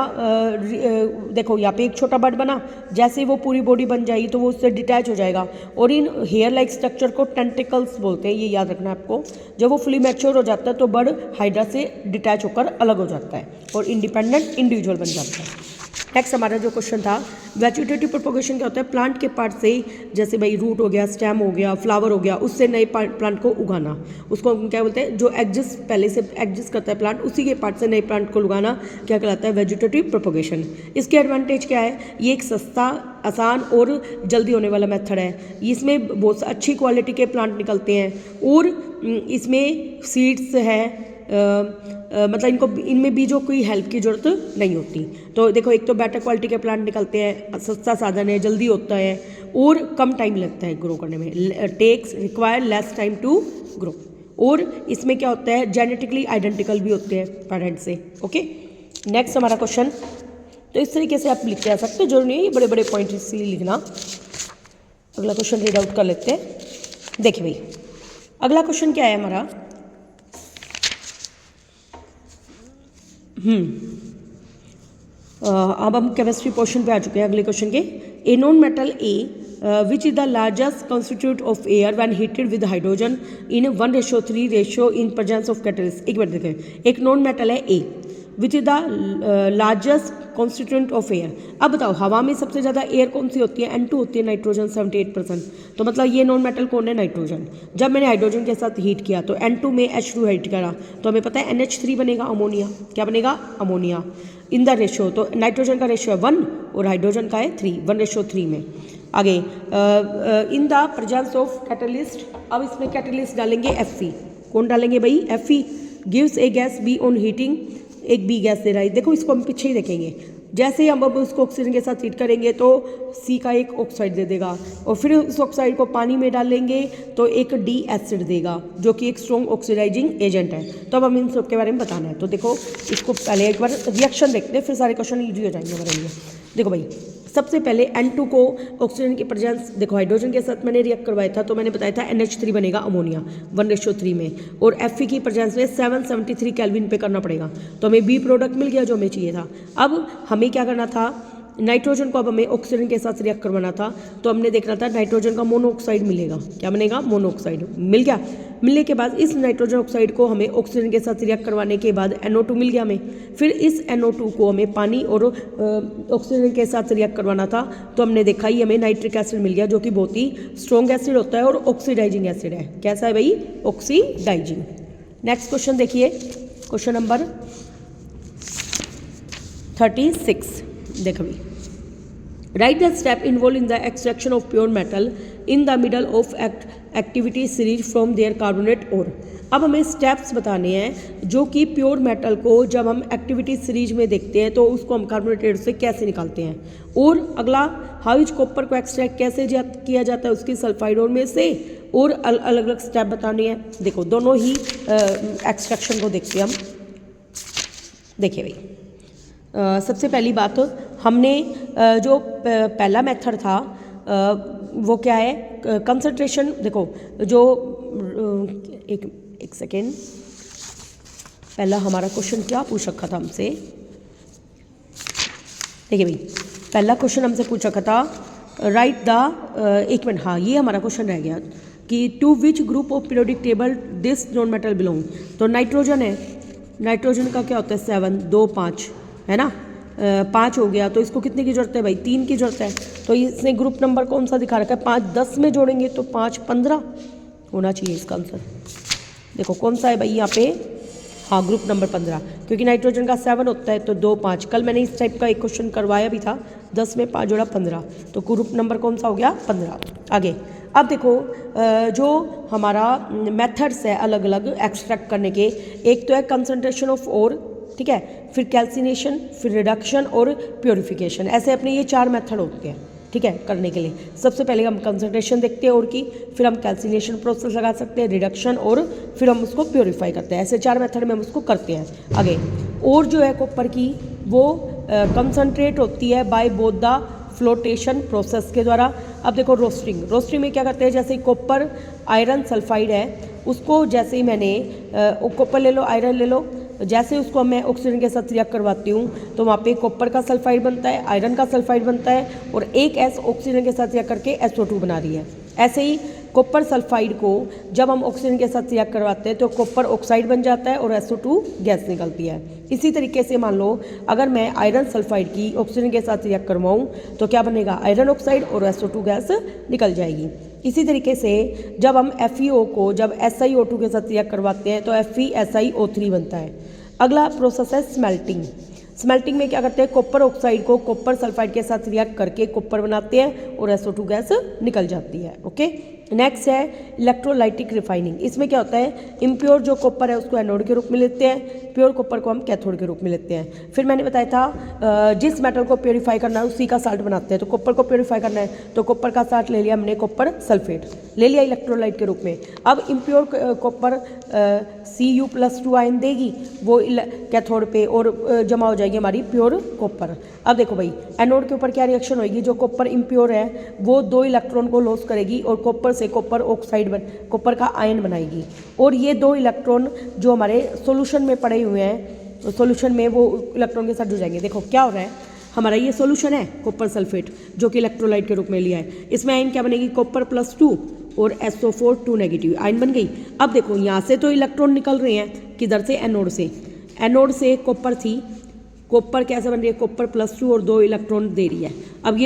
देखो यहाँ पे एक छोटा बड बना, जैसे ही वो पूरी बॉडी बन जाएगी तो वो उससे डिटैच हो जाएगा। और इन हेयर लाइक स्ट्रक्चर को टेंटिकल्स बोलते हैं, ये याद रखना है आपको। जब वो फुली मैच्योर हो जाता है तो बड हाइड्रा से डिटैच होकर अलग हो जाता है और इंडिपेंडेंट इंडिविजुअल बन जाता है। नेक्स्ट हमारा जो क्वेश्चन था, वेजिटेटिव प्रोपगेशन क्या होता है, प्लांट के पार्ट से, जैसे भाई रूट हो गया, स्टेम हो गया, फ्लावर हो गया, उससे नए प्लांट को उगाना, उसको हम क्या बोलते हैं, जो एग्जिस्ट पहले से एग्जिस्ट करता है प्लांट, उसी के पार्ट से नए प्लांट को उगाना क्या कहलाता है, वेजिटेटिव प्रोपगेशन। इसके एडवांटेज क्या है, ये एक सस्ता, आसान और जल्दी होने वाला मेथड है। इसमें बहुत अच्छी क्वालिटी के प्लांट निकलते हैं और इसमें सीड्स है, मतलब इनमें बीजों की हेल्प की जरूरत नहीं होती। तो देखो, एक तो बेटर क्वालिटी के प्लांट निकलते हैं, सस्ता साधन है, जल्दी होता है और कम टाइम लगता है ग्रो करने में, takes require less time to grow. और इसमें क्या होता है, जेनेटिकली आइडेंटिकल भी होते हैं पेरेंट से। ओके, नेक्स्ट हमारा क्वेश्चन, तो इस तरीके से आप लिख के आ सकते हो, जरूरी नहीं है बड़े बड़े पॉइंट इसलिए लिखना। अगला क्वेश्चन रीड आउट कर लेते हैं। देखिए भाई, अगला क्वेश्चन क्या है हमारा, अब हम केमिस्ट्री पोर्शन पे आ चुके हैं अगले क्वेश्चन के। A non metal a which is the largest constitute of air when heated with hydrogen in 1:3 ratio in presence of catalyst. एक मिनट देखें, एक नॉन मेटल है a which is the largest constituent of air. अब बताओ, हवा में सबसे ज़्यादा एयर कौन सी होती है, N2 होती है, नाइट्रोजन 78%। तो मतलब ये नॉन मेटल कौन है, नाइट्रोजन। जब मैंने हाइड्रोजन के साथ हीट किया तो N2 में H2 हीट करा तो हमें पता है NH3 बनेगा, अमोनिया। क्या बनेगा, अमोनिया। इन द रेशियो, तो नाइट्रोजन का रेशियो है 1 और हाइड्रोजन का है 3, 1:3 में। आगे in the presence of catalyst, अब इसमें कैटलिस्ट डालेंगे Fe। कौन डालेंगे भाई, Fe gives A gas be on heating, एक बी गैस दे रहा है। देखो, इसको हम पीछे ही देखेंगे, जैसे ही हम अब उसको ऑक्सीजन के साथ हीट करेंगे तो सी का एक ऑक्साइड दे देगा और फिर उस ऑक्साइड को पानी में डालेंगे तो एक डी एसिड देगा जो कि एक स्ट्रॉन्ग ऑक्सीडाइजिंग एजेंट है। तो अब हम इन सब के बारे में बताना है। तो देखो, इसको पहले एक बार रिएक्शन देखते हैं, फिर सारे क्वेश्चन ईजी हो जाएंगे हमारे लिए। देखो भाई, सबसे पहले N2 को ऑक्सीजन की प्रेजेंस, देखो हाइड्रोजन के साथ मैंने रिएक्ट करवाया था तो मैंने बताया था NH3 बनेगा, अमोनिया 1:3 में। और Fe की प्रेजेंस में 773 केल्विन पे करना पड़ेगा, तो हमें बी प्रोडक्ट मिल गया जो हमें चाहिए था। अब हमें क्या करना था, नाइट्रोजन को अब हमें ऑक्सीजन के साथ रिएक्ट करवाना था, तो हमने देखना था नाइट्रोजन का मोनोऑक्साइड मिलेगा। क्या बनेगा, मोनोऑक्साइड। मिल गया। मिलने के बाद इस नाइट्रोजन ऑक्साइड को हमें ऑक्सीजन के साथ रिएक्ट करवाने के बाद NO2 मिल गया हमें। फिर इस NO2 को हमें पानी और ऑक्सीजन के साथ रिएक्ट करवाना था, तो हमने देखा ही हमें नाइट्रिक एसिड मिल गया जो कि बहुत ही स्ट्रॉन्ग एसिड होता है और ऑक्सीडाइजिंग एसिड है। कैसा है भाई, ऑक्सीडाइजिंग। नेक्स्ट क्वेश्चन देखिए, क्वेश्चन नंबर 36। देखो भाई, write the step involve in the extraction of pure metal in the middle of activity series from their carbonate ore. अब हमें स्टेप्स बताने हैं जो कि प्योर मेटल को जब हम एक्टिविटी सीरीज में देखते हैं तो उसको हम कार्बोनेटेड से कैसे निकालते हैं। और अगला, हाउ इज कॉपर को एक्सट्रैक्ट कैसे किया जाता है उसकी सल्फाइड ओर में से, और अलग अलग स्टेप बताने हैं। देखो, दोनों ही एक्सट्रैक्शन को देखते हैं हम। देखिए भाई, सबसे पहली बात, हमने जो पहला मेथड था वो क्या है, कंसंट्रेशन। देखो, जो एक सेकेंड, पहला हमारा क्वेश्चन क्या पूछ रखा था हमसे। देखिए भाई, पहला क्वेश्चन हमसे पूछ रखा था, राइट द, एक मिनट, हाँ ये हमारा क्वेश्चन रह गया कि to which group of periodic table this non metal belong. तो नाइट्रोजन है, नाइट्रोजन का क्या होता है 7, 2, 5 है ना, 5 हो गया, तो इसको कितने की ज़रूरत है भाई? 3 की ज़रूरत है। तो इसने ग्रुप नंबर कौन सा दिखा रखा है? 5 10 में जोड़ेंगे तो 5 15 होना चाहिए इसका आंसर। देखो कौन सा है भाई यहाँ पे? हाँ, ग्रुप नंबर 15, क्योंकि नाइट्रोजन का 7 होता है तो 2 5। कल मैंने इस टाइप का एक क्वेश्चन करवाया भी था, 10 में 5 जोड़ा 15, तो ग्रुप नंबर कौन सा हो गया? 15। आगे अब देखो जो हमारा मेथड्स है अलग अलग एक्सट्रैक्ट करने के, एक तो है कंसंट्रेशन ऑफ ओर, ठीक है, फिर कैल्सिनेशन, फिर रिडक्शन और प्योरिफिकेशन। ऐसे अपने ये 4 मेथड होते हैं, ठीक है, करने के लिए। सबसे पहले हम कंसंट्रेशन देखते हैं और की, फिर हम कैल्सिनेशन प्रोसेस लगा सकते हैं, रिडक्शन, और फिर हम उसको प्योरीफाई करते हैं। ऐसे 4 मेथड में हम उसको करते हैं। आगे और जो है कॉपर की वो कंसंट्रेट होती है by both the flotation process के द्वारा। अब देखो रोस्टिंग में क्या करते हैं, जैसे कॉपर आयरन सल्फाइड है, उसको जैसे ही मैंने कॉपर ले लो, आयरन ले लो, जैसे उसको मैं ऑक्सीजन के साथ रिएक्ट करवाती हूँ तो वहाँ पे कॉपर का सल्फाइड बनता है, आयरन का सल्फाइड बनता है, और एक एस ऑक्सीजन के साथ रिएक्ट करके SO2 बना रही है। ऐसे ही कॉपर सल्फाइड को जब हम ऑक्सीजन के साथ रिएक्ट करवाते हैं तो कॉपर ऑक्साइड बन जाता है और SO2 गैस निकलती है। इसी तरीके से मान लो अगर मैं आयरन सल्फाइड की ऑक्सीजन के साथ रिएक्ट करवाऊँ तो क्या बनेगा? आयरन ऑक्साइड और SO2 गैस निकल जाएगी। इसी तरीके से जब हम FeO को जब SiO2 के साथ रिएक्ट करवाते हैं तो FeSiO3 बनता है। अगला प्रोसेस है स्मेल्टिंग में क्या करते हैं? कॉपर ऑक्साइड को कॉपर सल्फाइड के साथ रिएक्ट करके कॉपर बनाते हैं और SO2 गैस निकल जाती है। ओके, नेक्स्ट है इलेक्ट्रोलाइटिक रिफाइनिंग। इसमें क्या होता है? इम्प्योर जो कॉपर है उसको एनोड के रूप में लेते हैं, प्योर कॉपर को हम कैथोड के रूप में लेते हैं। फिर मैंने बताया था जिस मेटल को प्योरीफाई करना है उसी का साल्ट बनाते हैं। तो कॉपर को प्योरीफाई करना है तो कॉपर का साल्ट ले लिया हमने, कॉपर सल्फेट ले लिया इलेक्ट्रोलाइट के रूप में। अब इम्प्योर कॉपर Cu+2 आयन देगी वो कैथोड पे और जमा हो जाएगी हमारी प्योर कॉपर। अब देखो भाई एनोड के ऊपर क्या रिएक्शन होगी? जो कॉपर इम्प्योर है वो 2 इलेक्ट्रॉन को लॉस करेगी और कॉपर से कॉपर ऑक्साइड कॉपर का आयन बनाएगी, और ये 2 इलेक्ट्रॉन जो हमारे सॉल्यूशन में पड़े हुए हैं, सॉल्यूशन में वो इलेक्ट्रॉन के साथ जुड़ जाएंगे। देखो क्या हो रहा है, हमारा ये सॉल्यूशन है कॉपर सल्फेट जो कि इलेक्ट्रोलाइट के रूप में लिया है। इसमें आयन क्या बनेगी? कॉपर +2 और SO4 2 नेगेटिव आयन बन गई। अब देखो यहाँ से तो इलेक्ट्रॉन निकल रहे हैं, किधर से? एनोड से कॉपर थी, कॉपर कैसे बन रही है? कॉपर +2 और 2 इलेक्ट्रॉन दे रही है। अब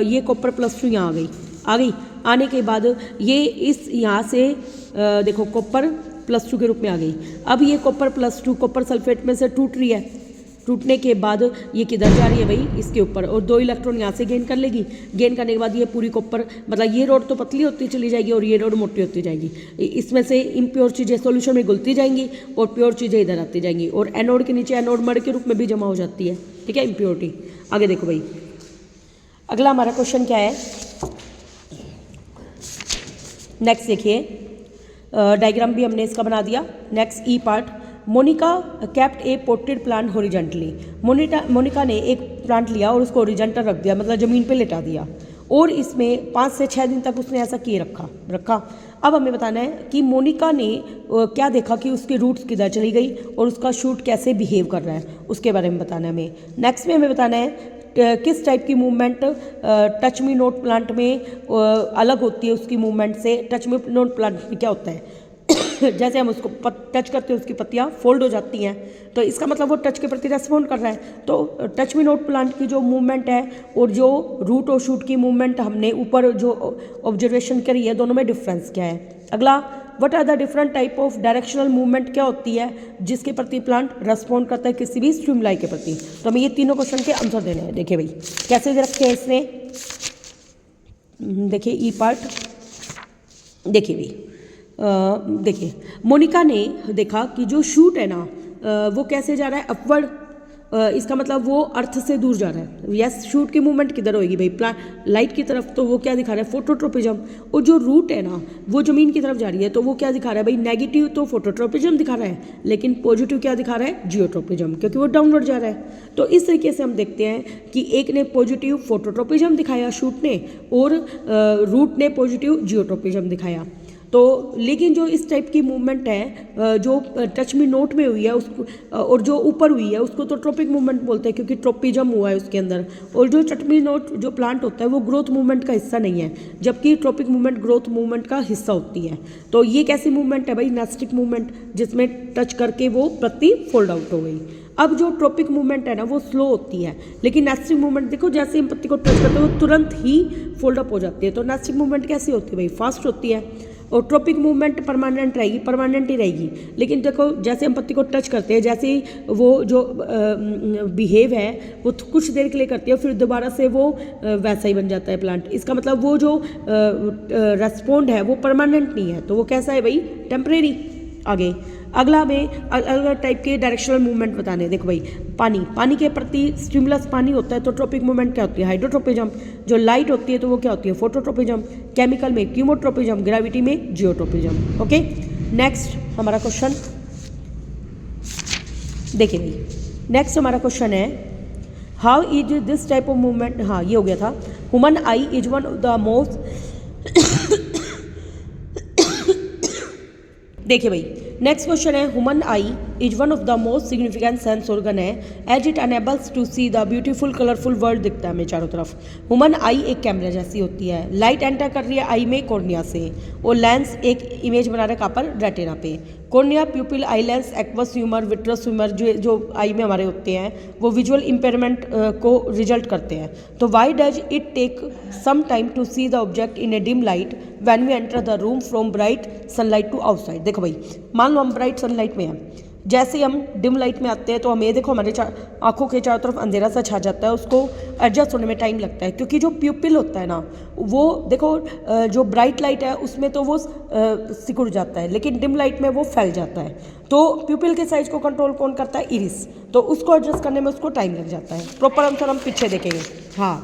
ये कॉपर +2 यहाँ आ गई। आने के बाद ये इस यहाँ से देखो कॉपर +2 के रूप में आ गई। अब ये कॉपर +2 कॉपर सल्फेट में से टूट रही है, टूटने के बाद ये किधर जा रही है भाई? इसके ऊपर, और 2 इलेक्ट्रॉन यहाँ से गेन कर लेगी। गेन करने के बाद ये पूरी कॉपर, मतलब ये रोड तो पतली होती चली जाएगी और ये रोड मोटी होती जाएगी। इसमें से इम्प्योर चीज़ें सॉल्यूशन में घुलती जाएंगी और प्योर चीज़ें इधर आती जाएंगी, और एनोड के नीचे एनोड मड के रूप में भी जमा हो जाती है, ठीक है, इम्प्योरिटी। आगे देखो भाई अगला हमारा क्वेश्चन क्या है, नेक्स्ट देखिए, डायग्राम भी हमने इसका बना दिया। नेक्स्ट ई पार्ट, मोनिका कैप्ट ए पोटेड प्लांट हॉरिजॉन्टली। मोनिका ने एक प्लांट लिया और उसको हॉरिजॉन्टल रख दिया, मतलब ज़मीन पे लेटा दिया, और इसमें 5 से 6 दिन तक उसने ऐसा किए रखा। अब हमें बताना है कि मोनिका ने क्या देखा कि उसकी रूट्स किधर चली गई और उसका शूट कैसे बिहेव कर रहा है, उसके बारे में बताना है हमें। नेक्स्ट में हमें बताना है किस टाइप की movement touch me note plant में अलग होती है उसकी मूवमेंट से। टच मी नोट प्लांट में क्या होता है जैसे हम उसको टच करते हैं उसकी पत्तियाँ फोल्ड हो जाती हैं, तो इसका मतलब वो टच के प्रति रेस्पॉन्ड कर रहा है। तो टच मी नोट प्लांट की जो मूवमेंट है और जो रूट और शूट की मूवमेंट हमने ऊपर जो ऑब्जर्वेशन करी है, दोनों में डिफरेंस क्या है। अगला, what are the different type of directional movement क्या होती है जिसके प्रति प्लांट रेस्पॉन्ड करता है किसी भी स्टिमुलाई के प्रति। तो हमें ये तीनों क्वेश्चन के आंसर देने हैं। देखिए भाई कैसे दे रखे हैं इसने, देखिए ई पार्ट, देखिए भाई देखिए मोनिका ने देखा कि जो शूट है ना वो कैसे जा रहा है, अपवर्ड। इसका मतलब वो अर्थ से दूर जा रहा है। यस, शूट की मूवमेंट किधर होगी भाई? लाइट की तरफ, तो वो क्या दिखा रहा है? फोटोट्रोपिज्म। और जो रूट है ना वो जमीन की तरफ जा रही है, तो वो क्या दिखा रहा है भाई? नेगेटिव तो फोटोट्रोपिज्म दिखा रहा है, लेकिन पॉजिटिव क्या दिखा रहा है? जियोट्रोपिज्म, क्योंकि वो डाउनवर्ड जा रहा है। तो इस तरीके से हम देखते हैं कि एक ने पॉजिटिव फोटोट्रोपिज्म दिखाया शूट ने, और रूट ने पॉजिटिव जियोट्रोपिज्म दिखाया। तो लेकिन जो इस टाइप की मूवमेंट है जो टच मी नोट में हुई है उसको, और जो ऊपर हुई है उसको तो ट्रोपिक मूवमेंट बोलते हैं क्योंकि ट्रोपिज्म हुआ है उसके अंदर। और जो टच मी नोट जो प्लांट होता है वो ग्रोथ मूवमेंट का हिस्सा नहीं है, जबकि ट्रोपिक मूवमेंट ग्रोथ मूवमेंट का हिस्सा होती है। तो ये कैसी मूवमेंट है भाई? नेस्टिक मूवमेंट, जिसमें टच करके वो पत्ती फोल्ड आउट हो गई। अब जो ट्रॉपिक मूवमेंट है ना वो स्लो होती है, लेकिन नेस्टिंग मूवमेंट देखो जैसे हम पत्ती को टच करते हैं वो तुरंत ही फोल्ड अप हो जाती है। तो नेस्टिंग मूवमेंट कैसी होती है भाई, फास्ट होती है। और ट्रॉपिक मूवमेंट परमानेंट रहेगी, परमानेंट ही रहेगी। लेकिन देखो जैसे हम पत्ती को टच करते हैं, जैसे ही वो जो बिहेव है वो कुछ देर के लिए करती है, फिर दोबारा से वो वैसा ही बन जाता है प्लांट। इसका मतलब वो जो रेस्पॉन्ड है वो परमानेंट नहीं है, तो वो कैसा है भाई, टेम्परेरी। आगे अगला में अलग अलग टाइप के डायरेक्शनल मूवमेंट बताने हैं। देखो भाई, पानी के प्रति स्टिमुलस पानी होता है तो ट्रॉपिक मूवमेंट क्या होती है, हाइड्रोट्रोपिज्म। जो लाइट होती है तो वो क्या होती है, फोटोट्रोपिज्म। केमिकल में कीमोट्रोपिज्म, ग्रेविटी में जियोट्रोपिज्म। ओके, नेक्स्ट हमारा क्वेश्चन देखिए भाई, नेक्स्ट हमारा क्वेश्चन है how is this type of movement, हाँ ये हो गया था। Human eye is one of the most देखिए भाई, नेक्स्ट क्वेश्चन है human eye is one of the most significant sense organ है as it enables to see the beautiful colourful world. दिखता है हमें चारों तरफ। ह्यूमन आई एक कैमरा जैसी होती है, लाइट एंटर कर रही है आई में कॉर्निया से, और लेंस एक इमेज बना रहा है कहाँ पर, रेटिना पे। Cornea, प्यूपिल, eye lens, aqueous humour, vitreous humour जो आई में हमारे होते हैं वो विजुअल इम्पेयरमेंट को रिजल्ट करते हैं। तो why does it take some time to see the object in a dim light when we enter the room from bright sunlight to outside. देखो भाई, मान लो हम ब्राइट सनलाइट में हैं, जैसे ही हम डिम लाइट में आते हैं तो हमें देखो हमारे आंखों के चारों तरफ अंधेरा सा छा जाता है, उसको एडजस्ट होने में टाइम लगता है, क्योंकि जो प्यूपिल होता है ना वो देखो जो ब्राइट लाइट है उसमें तो वो सिकुड़ जाता है, लेकिन डिम लाइट में वो फैल जाता है। तो प्यूपिल के साइज को कंट्रोल कौन करता है, इरिस। तो उसको एडजस्ट करने में उसको टाइम लग जाता है। प्रॉपर आंसर हम पीछे देखेंगे। हाँ,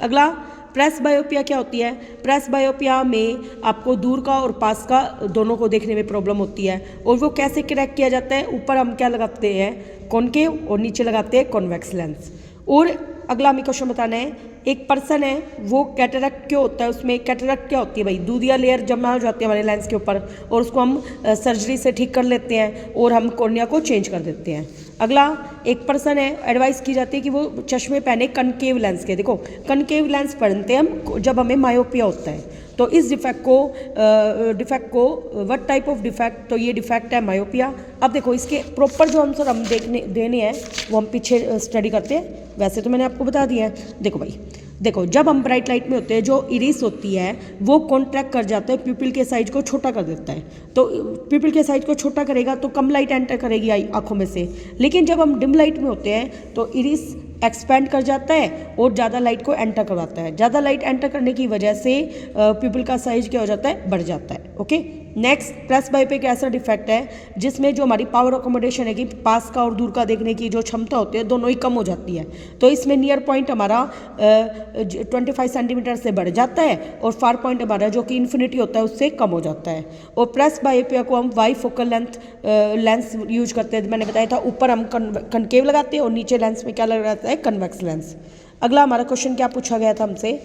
अगला प्रेस बायोपिया क्या होती है। प्रेस बायोपिया में आपको दूर का और पास का दोनों को देखने में प्रॉब्लम होती है, और वो कैसे करेक्ट किया जाता है, ऊपर हम क्या लगाते हैं, कॉनकेव, और नीचे लगाते हैं कॉन्वेक्स लेंस। और अगला हमें क्वेश्चन बताना है, एक पर्सन है वो कैटरेक्ट क्यों होता है, उसमें कैटरेक्ट क्या होती है भाई, दूधिया लेयर जमा हो जाती है हमारे लेंस के ऊपर, और उसको हम सर्जरी से ठीक कर लेते हैं और हम कॉर्निया को चेंज कर देते हैं। अगला एक पर्सन है, एडवाइस की जाती है कि वो चश्मे पहने कनकेव लेंस के। देखो कनकेव लेंस पहनते हैं हम जब हमें मायोपिया होता है। तो इस डिफेक्ट को व्हाट टाइप ऑफ डिफेक्ट, तो ये डिफेक्ट है मायोपिया। अब देखो इसके प्रॉपर जो आंसर हम देने हैं वो हम पीछे स्टडी करते हैं, वैसे तो मैंने आपको बता दिया है। देखो भाई, देखो जब हम ब्राइट लाइट में होते हैं जो इरिस होती है वो कॉन्ट्रैक्ट कर जाता है, प्यूपिल के साइज को छोटा कर देता है। तो प्यूपिल के साइज को छोटा करेगा तो कम लाइट एंटर करेगी आंखों में से। लेकिन जब हम डिम लाइट में होते हैं तो इरिस एक्सपेंड कर जाता है और ज़्यादा लाइट को एंटर करवाता है। ज़्यादा लाइट एंटर करने की वजह से प्यूपिल का साइज क्या हो जाता है, बढ़ जाता है। ओके, नेक्स्ट प्रेस बायोपिक ऐसा डिफेक्ट है जिसमें जो हमारी पावर अकोमोडेशन है कि पास का और दूर का देखने की जो क्षमता होती है दोनों ही कम हो जाती है। तो इसमें नियर पॉइंट हमारा 25 सेंटीमीटर से बढ़ जाता है और फार पॉइंट हमारा जो कि इन्फिनिटी होता है उससे कम हो जाता है। और प्रेस बायोपिया को हम वाई फोकल लेंस यूज करते हैं। मैंने बताया था ऊपर हम कनकेव लगाते हैं और नीचे लेंस में क्या लग जाता है, कन्वेक्स लेंस। अगला हमारा क्वेश्चन क्या पूछा गया था हमसे,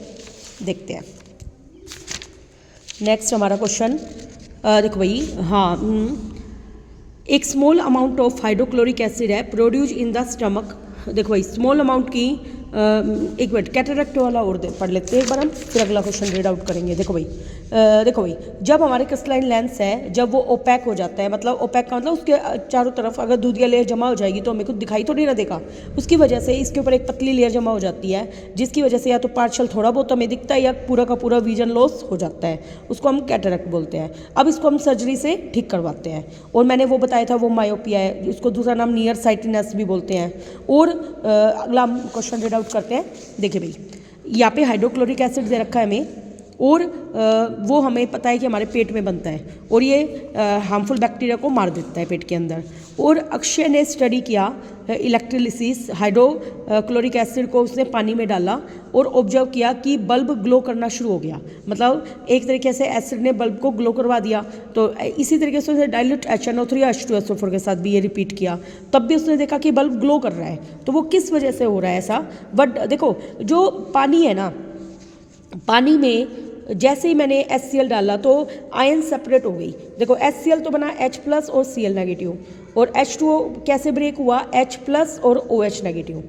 देखते हैं। नेक्स्ट हमारा क्वेश्चन देखो भाई, हाँ, एक small amount of hydrochloric acid है प्रोड्यूस इन द स्टमक। देखो भाई स्मॉल अमाउंट की एक मिनट कैटरेक्ट वाला और पढ़ लेते हैं एक बार हम, फिर अगला क्वेश्चन रीड आउट करेंगे। देखो भाई जब हमारे क्रिस्टलाइन लेंस है जब वो ओपैक हो जाता है, मतलब ओपैक का मतलब उसके चारों तरफ अगर दूधिया लेयर जमा हो जाएगी तो हमें कुछ दिखाई तो नहीं ना देगा। उसकी वजह से इसके ऊपर एक पतली लेयर जमा हो जाती है जिसकी वजह से या तो पार्शियल थोड़ा बहुत हमें दिखता है या पूरा का पूरा विजन लॉस हो जाता है, उसको हम कैटरेक्ट बोलते हैं। अब इसको हम सर्जरी से ठीक करवाते हैं, और मैंने वो बताया था वो मायोपिया है, इसको दूसरा नाम नियर साइटिनेस भी बोलते हैं। और अगला हम क्वेश्चन रीड आउट करते हैं। देखिए भाई यहाँ पे हाइड्रोक्लोरिक एसिड दे रखा है हमें, और वो हमें पता है कि हमारे पेट में बनता है और ये हार्मफुल बैक्टीरिया को मार देता है पेट के अंदर। और अक्षय ने स्टडी किया इलेक्ट्रोलिसिस, हाइड्रोक्लोरिक एसिड को उसने पानी में डाला और ऑब्जर्व किया कि बल्ब ग्लो करना शुरू हो गया। मतलब एक तरीके से एसिड ने बल्ब को ग्लो करवा दिया। तो इसी तरीके से उसने डाइल्यूट HNO3 H2SO4 के साथ भी ये रिपीट किया, तब भी उसने देखा कि बल्ब ग्लो कर रहा है। तो वो किस वजह से हो रहा है ऐसा, बट देखो जो पानी है ना, पानी में जैसे ही मैंने HCl डाला तो आयन सेपरेट हो गई। देखो HCl तो बना H+ और Cl नेगेटिव, और H2O कैसे ब्रेक हुआ, H+ और OH नेगेटिव।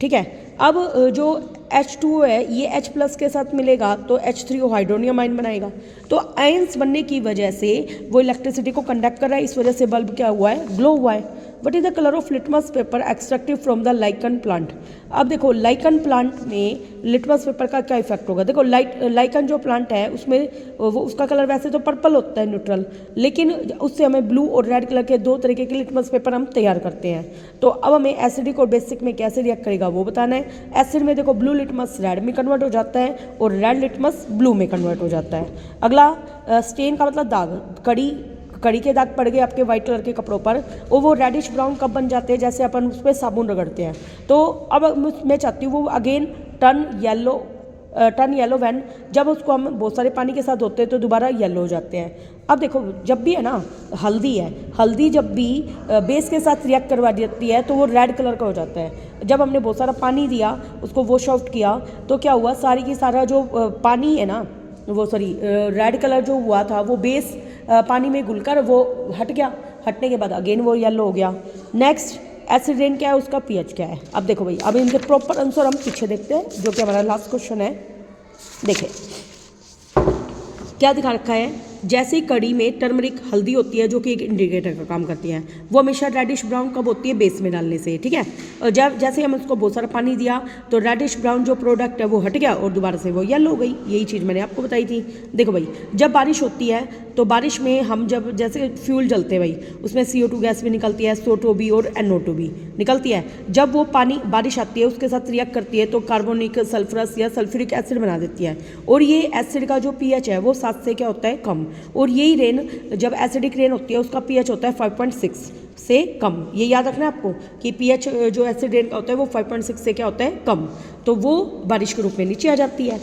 ठीक है, अब जो H2O है ये H+ के साथ मिलेगा तो H3O हाइड्रोनियम आयन बनाएगा। तो आयन्स बनने की वजह से वो इलेक्ट्रिसिटी को कंडक्ट कर रहा है, इस वजह से बल्ब क्या हुआ है, ग्लो हुआ है। What is the colour of litmus paper extracted from the lichen plant. अब देखो लाइकन प्लांट में लिटमस पेपर का क्या इफेक्ट होगा। देखो लाइकन जो प्लांट है उसमें वो उसका कलर वैसे तो पर्पल होता है न्यूट्रल, लेकिन उससे हमें ब्लू और रेड कलर के दो तरीके के लिटमस पेपर हम तैयार करते हैं। तो अब हमें एसिडिक और बेसिक में कैसे रिएक्ट करेगा वो बताना है। एसिड में देखो ब्लू लिटमस रेड में कन्वर्ट हो जाता है और रेड लिटमस ब्लू में कन्वर्ट हो जाता है। अगला स्टेन का मतलब दाग, कड़ी के दाग पड़ गए आपके वाइट कलर के कपड़ों पर और वो रेडिश ब्राउन कब बन जाते हैं, जैसे अपन उस पर साबुन रगड़ते हैं। तो अब मैं चाहती हूँ वो अगेन टर्न येलो वैन, जब उसको हम बहुत सारे पानी के साथ धोते हैं तो दोबारा येलो हो जाते हैं। अब देखो जब भी है ना हल्दी जब भी बेस के साथ रिएक्ट करवा देती है तो वो रेड कलर का हो जाता है। जब हमने बहुत सारा पानी दिया उसको वॉश आउट किया तो क्या हुआ, सारी की सारा जो पानी है ना वो रेड कलर जो हुआ था वो बेस पानी में घुलकर वो हट गया, हटने के बाद अगेन वो येलो हो गया। नेक्स्ट एसिड रेन क्या है, उसका पीएच क्या है। अब देखो भाई अब इनके प्रॉपर आंसर हम पीछे देखते हैं जो कि हमारा लास्ट क्वेश्चन है। देखिए क्या दिखा रखा है, जैसे ही कड़ी में टर्मरिक हल्दी होती है जो कि एक इंडिकेटर का काम करती है, वो हमेशा रेडिश ब्राउन कब होती है, बेस में डालने से, ठीक है। और जब जैसे हम उसको बहुत सारा पानी दिया तो रेडिश ब्राउन जो प्रोडक्ट है वो हट गया और दोबारा से वो येलो हो गई। यही चीज़ मैंने आपको बताई थी। देखो भाई जब बारिश होती है तो बारिश में हम जब जैसे फ्यूल जलते हैं भाई उसमें CO2 गैस भी निकलती है, SO2 भी और NO2 भी निकलती है। जब वो पानी बारिश आती है उसके साथ रिएक्ट करती है तो कार्बोनिक सल्फरस या सल्फ्यूरिक एसिड बना देती है और ये एसिड का जो pH है वो 7 से क्या होता है, कम। और यही रेन जब एसिडिक रेन होती है उसका pH होता है 5.6 से कम। ये याद रखना है आपको कि pH जो एसिड रेन का होता है वो 5.6 से क्या होता है, कम। तो वो बारिश के रूप में नीचे आ जाती है।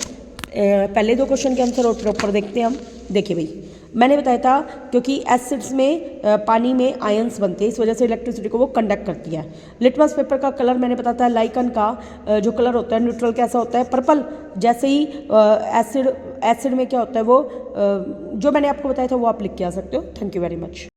पहले दो क्वेश्चन के आंसर और प्रॉपर देखते हैं हम। देखिए भाई मैंने बताया था क्योंकि एसिड्स में पानी में आयंस बनते हैं, इस वजह से इलेक्ट्रिसिटी को वो कंडक्ट करती है। लिटमस पेपर का कलर मैंने बताया था, लाइकन का जो कलर होता है न्यूट्रल कैसा होता है, पर्पल। जैसे ही एसिड में क्या होता है वो जो मैंने आपको बताया था वो आप लिख के आ सकते हो। Thank you very much.